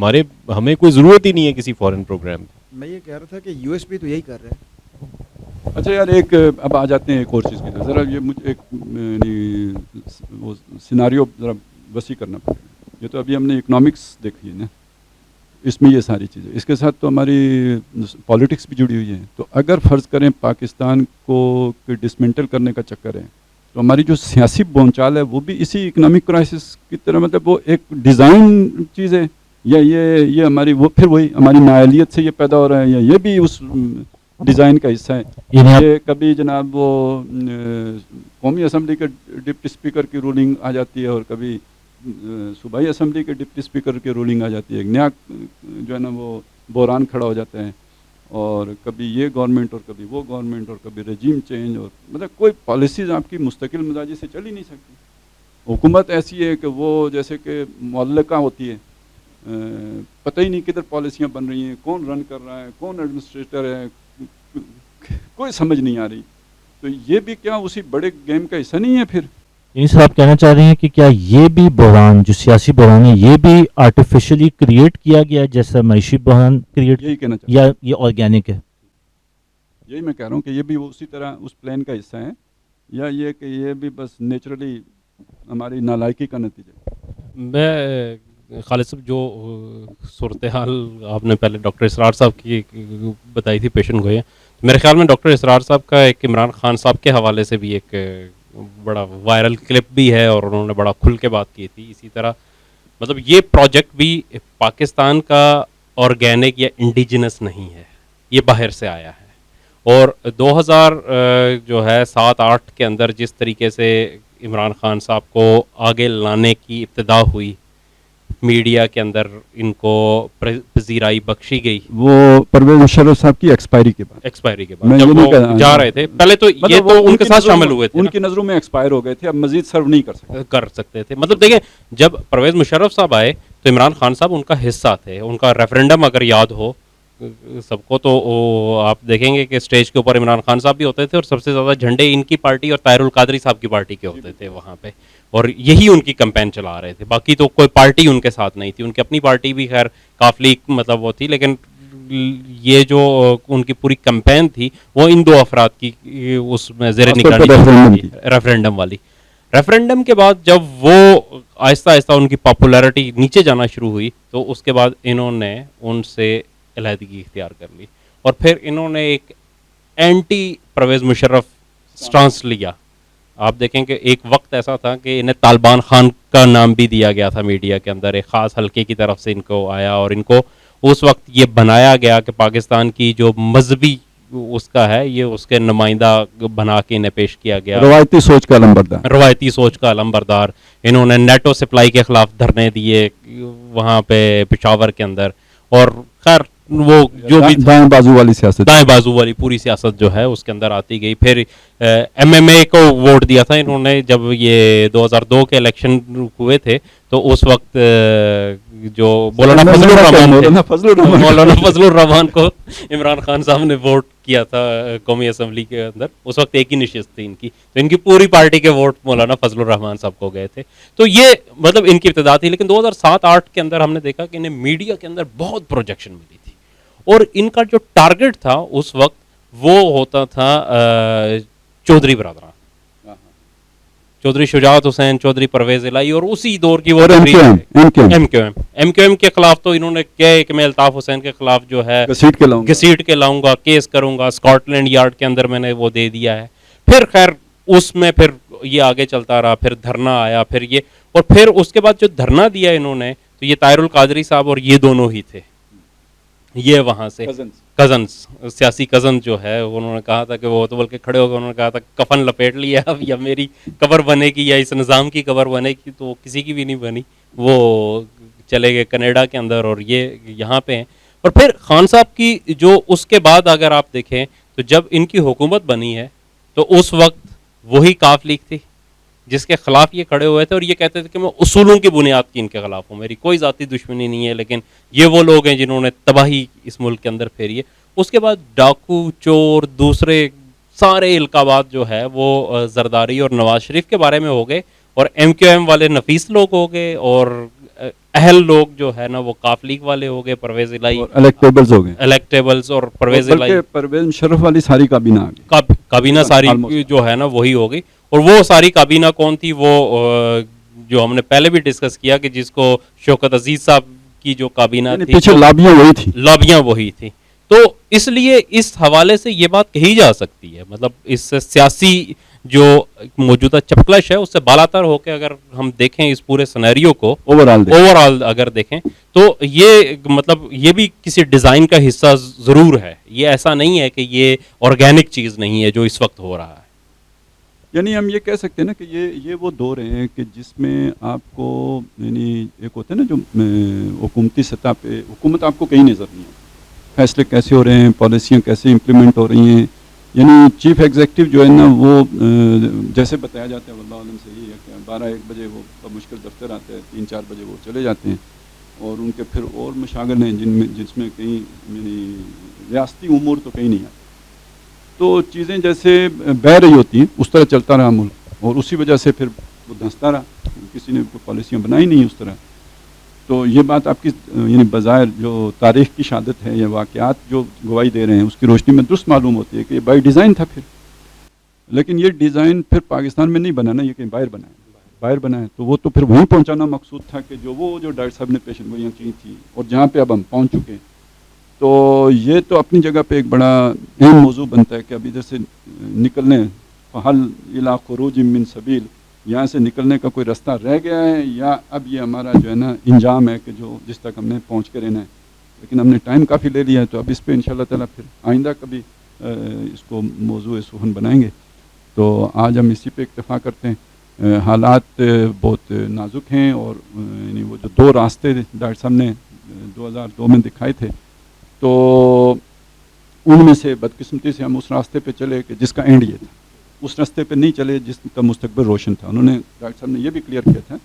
ہمیں کوئی ضرورت ہی نہیں ہے کسی فورن پروگرام کی. میں یہ کہہ رہا تھا کہ یو ایس پی تو یہی کر رہے ہیں. اچھا یار, ایک اب آ جاتے ہیں ایک اور چیز کی طرف. ذرا یہ مجھے ایک وہ سیناریو ذرا وسیع کرنا پڑے گا. یہ تو ابھی ہم نے اکنامکس دیکھی ہے نا, اس میں یہ ساری چیزیں, اس کے ساتھ تو ہماری پالیٹکس بھی جڑی ہوئی ہے. تو اگر فرض کریں پاکستان کو ڈسمنٹل کرنے کا چکر ہے, تو ہماری جو سیاسی بونچال ہے وہ بھی اسی اکنامک کرائسس کی طرح, مطلب وہ ایک ڈیزائن چیز ہے, یا یہ ہماری وہ پھر وہی ہماری نااہلیت سے یہ پیدا ہو رہا ہے, یا یہ بھی اس ڈیزائن کا حصہ ہے. یہ کبھی جناب وہ قومی اسمبلی کے ڈپٹی اسپیکر کی رولنگ آ جاتی ہے, اور کبھی صوبائی اسمبلی کے ڈپٹی اسپیکر کی رولنگ آ جاتی ہے. ایک نیا جو ہے نا وہ بحران کھڑا ہو جاتا ہے, اور کبھی یہ گورنمنٹ اور کبھی وہ گورنمنٹ, اور کبھی رجیم چینج, اور مطلب کوئی پالیسیز آپ کی مستقل مزاجی سے چل ہی نہیں سکتی. حکومت ایسی ہے کہ وہ جیسے کہ معلقہ ہوتی ہے, پتہ ہی نہیں کدھر پالیسیاں بن رہی ہیں, کون رن کر رہا ہے, کون ایڈمنسٹریٹر ہے, کوئی سمجھ نہیں آ رہی. تو یہ بھی کیا اسی بڑے گیم کا حصہ نہیں ہے پھر؟ یعنی سر آپ کہنا چاہ رہے ہیں کہ کیا یہ بھی بحران, جو سیاسی بحران ہے, یہ بھی آرٹیفیشلی کریٹ کیا گیا ہے جیسا معیشی بحران کریٹ, یہی کہنا چاہتا یا یہ آرگینک ہے؟ یہی میں کہہ رہا ہوں کہ یہ بھی اسی طرح اس پلان کا حصہ ہے, یا یہ کہ یہ بھی بس نیچرلی ہماری نالائکی کا نتیجہ ہے. میں خالد صاحب جو صورتحال آپ نے پہلے ڈاکٹر اسرار صاحب کی بتائی تھی پیشن گوئی, میرے خیال میں ڈاکٹر اسرار صاحب کا ایک عمران خان صاحب کے حوالے سے بھی ایک بڑا وائرل کلپ بھی ہے, اور انہوں نے بڑا کھل کے بات کی تھی. اسی طرح مطلب یہ پروجیکٹ بھی پاکستان کا آرگینک یا انڈیجنس نہیں ہے, یہ باہر سے آیا ہے. اور 2000 جو ہے 7-8 کے اندر جس طریقے سے عمران خان صاحب کو آگے لانے کی ابتدا ہوئی, میڈیا کے اندر ان کو پذیرائی بخشی گئی, وہ پرویز مشرف صاحب کی ایکسپائری کے بعد جب وہ جا رہے تھے, پہلے تو یہ تو ان کے ساتھ شامل ہوئے تھے, ان کی نظروں میں ایکسپائر ہو گئے تھے, اب مزید سرو نہیں کر سکتے تھے. مطلب دیکھیں جب پرویز مشرف صاحب آئے تو عمران خان صاحب ان کا حصہ تھے. ان کا ریفرینڈم اگر یاد ہو سب کو, تو آپ دیکھیں گے کہ اسٹیج کے اوپر عمران خان صاحب بھی ہوتے تھے, اور سب سے زیادہ جھنڈے ان کی پارٹی اور طاہر القادری صاحب کی پارٹی کے ہوتے تھے وہاں پہ, اور یہی ان کی کمپین چلا رہے تھے. باقی تو کوئی پارٹی ان کے ساتھ نہیں تھی. ان کی اپنی پارٹی بھی خیر کافی مطلب وہ تھی, لیکن یہ جو ان کی پوری کمپین تھی وہ ان 2 افراد کی اس میں زیر نگرانی تھی, ریفرینڈم والی. ریفرینڈم کے بعد جب وہ آہستہ آہستہ ان کی پاپولیرٹی نیچے جانا شروع ہوئی, تو اس کے بعد انہوں نے ان سے علیحدگی اختیار کر لی, اور پھر انہوں نے ایک اینٹی پرویز مشرف سٹانس لیا, آپ دیکھیں کہ ایک وقت ایسا تھا کہ انہیں طالبان خان کا نام بھی دیا گیا تھا میڈیا کے اندر، ایک خاص حلقے کی طرف سے ان کو آیا، اور ان کو اس وقت یہ بنایا گیا کہ پاکستان کی جو مذہبی اس کا ہے یہ اس کے نمائندہ بنا کے انہیں پیش کیا گیا، روایتی سوچ کا علمبردار. روایتی سوچ کا علمبردار. انہوں نے نیٹو سپلائی کے خلاف دھرنے دیے وہاں پہ پشاور کے اندر، اور خیر وہ جو بھی دائیں بازو والی سیاست، دائیں بازو والی پوری سیاست جو ہے اس کے اندر آتی گئی. پھر ایم ایم اے کو ووٹ دیا تھا انہوں نے جب یہ 2002 کے الیکشن ہوئے تھے، تو اس وقت جو مولانا فضل الرحمان کو عمران خان صاحب نے ووٹ کیا تھا قومی اسمبلی کے اندر، اس وقت ایک ہی نشست تھی ان کی، تو ان کی پوری پارٹی کے ووٹ مولانا فضل الرحمان صاحب کو گئے تھے. تو یہ مطلب ان کی ابتدا تھی. لیکن 2007-8 کے اندر ہم نے دیکھا کہ انہیں میڈیا کے اندر بہت پروجیکشن ملی تھی، اور ان کا جو ٹارگٹ تھا اس وقت وہ ہوتا تھا چودھری برادران، چودھری شجاعت حسین، چودھری پرویز الہی، اور اسی دور کی وہ ایم کیو ایم کے خلاف تو انہوں نے کہا کہ میں الطاف حسین کے خلاف جو ہے گھسیٹ کے لاؤں گا، کیس کروں گا، اسکاٹ لینڈ یارڈ کے اندر میں نے وہ دے دیا ہے. پھر خیر اس میں پھر یہ آگے چلتا رہا، پھر دھرنا آیا، پھر یہ، اور پھر اس کے بعد جو دھرنا دیا انہوں نے تو یہ طاہر القادری صاحب اور یہ دونوں ہی تھے، یہ وہاں سے کزنز سیاسی کزن جو ہے انہوں نے کہا تھا کہ وہ تو بلکہ کھڑے ہو گئے، انہوں نے کہا تھا کفن لپیٹ لیا اب، یا میری قبر بنے گی یا اس نظام کی قبر بنے گی، تو کسی کی بھی نہیں بنی، وہ چلے گئے کینیڈا کے اندر اور یہ یہاں پہ ہیں. اور پھر خان صاحب کی جو اس کے بعد اگر آپ دیکھیں تو جب ان کی حکومت بنی ہے تو اس وقت وہی کاف لیگ تھی جس کے خلاف یہ کھڑے ہوئے تھے، اور یہ کہتے تھے کہ میں اصولوں کی بنیاد کی ان کے خلاف ہوں، میری کوئی ذاتی دشمنی نہیں ہے، لیکن یہ وہ لوگ ہیں جنہوں نے تباہی اس ملک کے اندر پھیری ہے. اس کے بعد ڈاکو، چور، دوسرے سارے القابات جو ہے وہ زرداری اور نواز شریف کے بارے میں ہو گئے، اور ایم کیو ایم والے نفیس لوگ ہو گئے، اور اہل لوگ جو ہے نا وہ کاف لیگ والے ہو گئے، پرویز الہی الیکٹیبلز ہو گئے، الیکٹیبلز اور پرویز الہی، پرویز مشرف والی ساری کابینہ آ گئی، کابینہ ساری جو ہے نا وہی ہو گئی. اور وہ ساری کابینہ کون تھی؟ وہ جو ہم نے پہلے بھی ڈسکس کیا کہ جس کو شوکت عزیز صاحب کی جو کابینہ تھی، پیچھے لابیاں وہی تھی. تو اس لیے اس حوالے سے یہ بات کہی جا سکتی ہے، مطلب اس سیاسی جو موجودہ چپکلش ہے اس سے بالاتر ہو کے اگر ہم دیکھیں اس پورے سینیریو کو اوور آل اگر دیکھیں تو یہ مطلب یہ بھی کسی ڈیزائن کا حصہ ضرور ہے. یہ ایسا نہیں ہے کہ یہ آرگینک چیز نہیں ہے جو اس وقت ہو رہا ہے. یعنی ہم یہ کہہ سکتے ہیں نا کہ یہ وہ دور ہیں کہ جس میں آپ کو یعنی ایک ہوتا ہے نا جو حکومتی سطح پہ حکومت آپ کو کہیں نظر نہیں آتی، فیصلے کیسے ہو رہے ہیں، پالیسیاں کیسے امپلیمنٹ ہو رہی ہیں. یعنی چیف ایگزیکٹو جو ہے نا وہ جیسے بتایا جاتا ہے واللہ عالم صحیح ہے کہ 12-1 بجے وہ مشکل دفتر آتے ہیں، 3-4 بجے وہ چلے جاتے ہیں، اور ان کے پھر اور مشاغل ہیں جس میں کہیں یعنی ریاستی امور تو کہیں نہیں آتے. تو چیزیں جیسے بہہ رہی ہوتی ہیں اس طرح چلتا رہا ملک، اور اسی وجہ سے پھر وہ دھنستا رہا، کسی نے پالیسیاں بنائی نہیں اس طرح. تو یہ بات آپ کی یعنی بظاہر جو تاریخ کی شہادت ہے یا واقعات جو گواہی دے رہے ہیں اس کی روشنی میں درست معلوم ہوتی ہے کہ یہ بائی ڈیزائن تھا پھر. لیکن یہ ڈیزائن پھر پاکستان میں نہیں بنا نا، یہ کہیں باہر بنا ہے. تو وہ تو پھر وہیں پہنچانا مقصود تھا کہ جو ڈاکٹر صاحب نے پیشن گوئیاں کی تھی اور جہاں پہ اب ہم پہنچ چکے ہیں. تو یہ تو اپنی جگہ پہ ایک بڑا اہم موضوع بنتا ہے کہ اب ادھر سے نکلنے فحل الی خروج من سبیل، یہاں سے نکلنے کا کوئی راستہ رہ گیا ہے یا اب یہ ہمارا جو ہے نا انجام ہے کہ جو جس تک ہم نے پہنچ کے رہنا ہے. لیکن ہم نے ٹائم کافی لے لیا ہے، تو اب اس پہ انشاءاللہ تعالیٰ پھر آئندہ کبھی اس کو موضوع سخن بنائیں گے. تو آج ہم اسی پہ اکتفا کرتے ہیں. حالات بہت نازک ہیں، اور یعنی وہ جو 2 راستے ڈاکٹر صاحب نے 2002 میں دکھائے تھے تو ان میں سے بدقسمتی سے ہم اس راستے پہ چلے کہ جس کا اینڈ یہ تھا، اس راستے پہ نہیں چلے جس کا مستقبل روشن تھا. انہوں نے ڈاکٹر صاحب نے یہ بھی کلیئر کیا تھا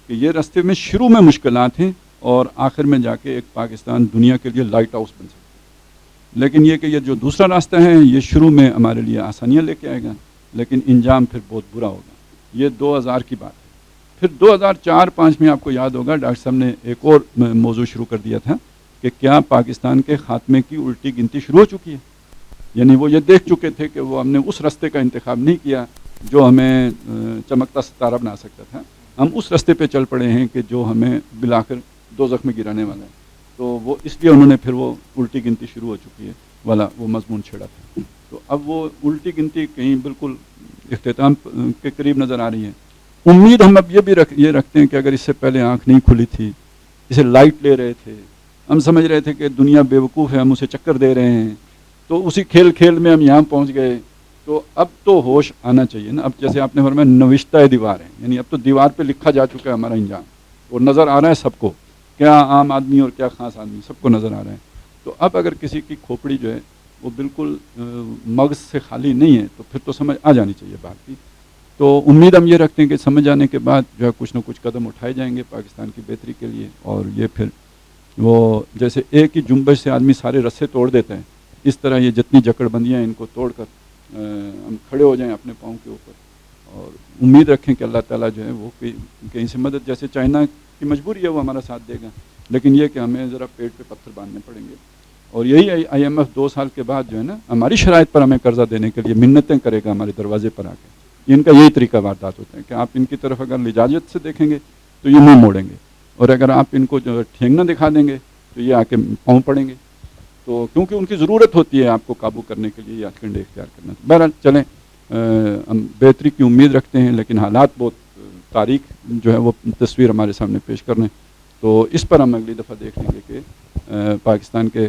کہ یہ راستے میں شروع میں مشکلات ہیں اور آخر میں جا کے ایک پاکستان دنیا کے لیے لائٹ ہاؤس بن سکتا ہے. لیکن یہ کہ یہ جو دوسرا راستہ ہے یہ شروع میں ہمارے لیے آسانیاں لے کے آئے گا، لیکن انجام پھر بہت برا ہوگا. یہ 2000 کی بات ہے. پھر 2004-5 میں آپ کو یاد ہوگا ڈاکٹر صاحب نے ایک اور موضوع شروع کر دیا تھا کہ کیا پاکستان کے خاتمے کی الٹی گنتی شروع ہو چکی ہے. یعنی وہ یہ دیکھ چکے تھے کہ وہ ہم نے اس راستے کا انتخاب نہیں کیا جو ہمیں چمکتا ستارہ بنا سکتا تھا. ہم اس راستے پہ چل پڑے ہیں کہ جو ہمیں بالآخر دوزخ میں گرانے والا ہے. تو وہ اس لیے انہوں نے پھر وہ الٹی گنتی شروع ہو چکی ہے والا وہ مضمون چھیڑا تھا. تو اب وہ الٹی گنتی کہیں بالکل اختتام کے قریب نظر آ رہی ہے. امید ہم اب یہ رکھتے ہیں کہ اگر اس سے پہلے آنکھ نہیں کھلی تھی, اسے لائٹ لے رہے تھے, ہم سمجھ رہے تھے کہ دنیا بیوقوف ہے, ہم اسے چکر دے رہے ہیں, تو اسی کھیل کھیل میں ہم یہاں پہنچ گئے, تو اب تو ہوش آنا چاہیے نا. اب جیسے آپ نے فرمایا نوشتہ دیوار ہے, یعنی اب تو دیوار پہ لکھا جا چکا ہے ہمارا انجام, اور نظر آ رہا ہے سب کو, کیا عام آدمی اور کیا خاص آدمی, سب کو نظر آ رہا ہے. تو اب اگر کسی کی کھوپڑی جو ہے وہ بالکل مغز سے خالی نہیں ہے تو پھر تو سمجھ آ جانی چاہیے بات کی. تو امید ہم یہ رکھتے ہیں کہ سمجھ آنے کے بعد جو ہے کچھ نہ کچھ قدم اٹھائے جائیں گے پاکستان کی بہتری کے لیے. اور یہ پھر وہ جیسے ایک ہی جنبش سے آدمی سارے رسے توڑ دیتے ہیں, اس طرح یہ جتنی جکڑ بندیاں ہیں ان کو توڑ کر ہم کھڑے ہو جائیں اپنے پاؤں کے اوپر, اور امید رکھیں کہ اللہ تعالیٰ جو ہے وہ کہیں سے مدد, جیسے چائنا کی مجبوری ہے وہ ہمارا ساتھ دے گا, لیکن یہ کہ ہمیں ذرا پیٹ پہ پتھر باندھنے پڑیں گے. اور یہی IMF 2 سال کے بعد جو ہے نا ہماری شرائط پر ہمیں قرضہ دینے کے لیے منتیں کرے گا ہمارے دروازے پر آ کے. ان کا یہی طریقہ واردات ہوتے ہیں کہ آپ ان کی طرف اگر لجاجت سے دیکھیں گے تو یہ منہ موڑیں گے, اور اگر آپ ان کو جو ٹھینگنا دکھا دیں گے تو یہ آ کے پاؤں پڑیں گے. تو کیونکہ ان کی ضرورت ہوتی ہے آپ کو قابو کرنے کے لیے, یہ کنڈے اختیار کرنا. بہرحال چلیں, ہم بہتری کی امید رکھتے ہیں, لیکن حالات بہت تاریخ جو ہے وہ تصویر ہمارے سامنے پیش کر رہے ہیں. تو اس پر ہم اگلی دفعہ دیکھ لیں گے کہ پاکستان کے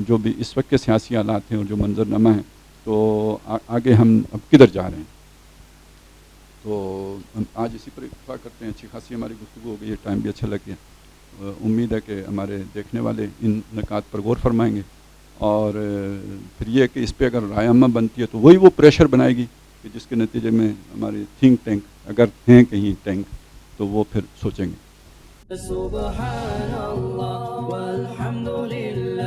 جو بھی اس وقت کے سیاسی حالات ہیں اور جو منظرنامہ ہیں, تو آگے ہم اب کدھر جا رہے ہیں. تو ہم آج اسی پر اتفاق کرتے ہیں. اچھی خاصی ہماری گفتگو ہو گئی ہے, ٹائم بھی اچھا لگ گیا. امید ہے کہ ہمارے دیکھنے والے ان نکات پر غور فرمائیں گے, اور پھر یہ کہ اس پہ اگر رائے عامہ بنتی ہے تو وہی وہ پریشر بنائے گی کہ جس کے نتیجے میں ہمارے تھنک ٹینک اگر ہیں کہیں ٹینک تو وہ پھر سوچیں گے. سبحان اللہ والحمد للہ